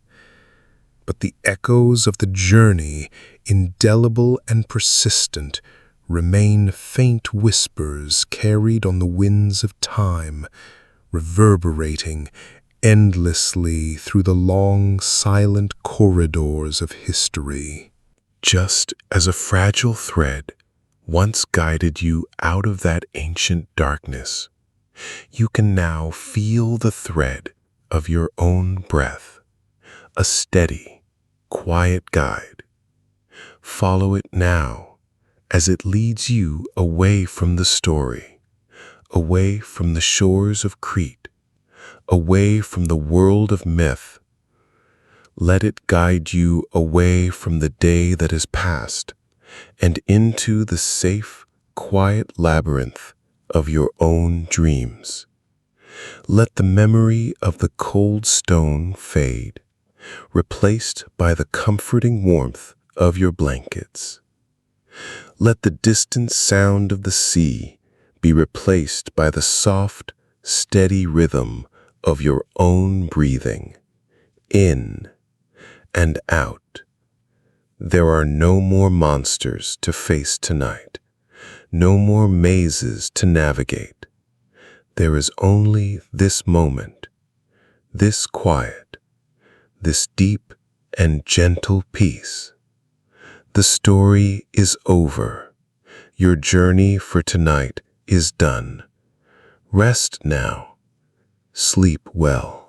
But the echoes of the journey, indelible and persistent, remain faint whispers carried on the winds of time, reverberating endlessly through the long, silent corridors of history. Just as a fragile thread once guided you out of that ancient darkness, you can now feel the thread of your own breath, a steady, quiet guide. Follow it now as it leads you away from the story, away from the shores of Crete, away from the world of myth. Let it guide you away from the day that is past and into the safe, quiet labyrinth of your own dreams. Let the memory of the cold stone fade, replaced by the comforting warmth of your blankets. Let the distant sound of the sea be replaced by the soft, steady rhythm of your own breathing, in and out. There are no more monsters to face tonight, no more mazes to navigate. There is only this moment, this quiet, this deep and gentle peace. The story is over. Your journey for tonight is done. Rest now. Sleep well.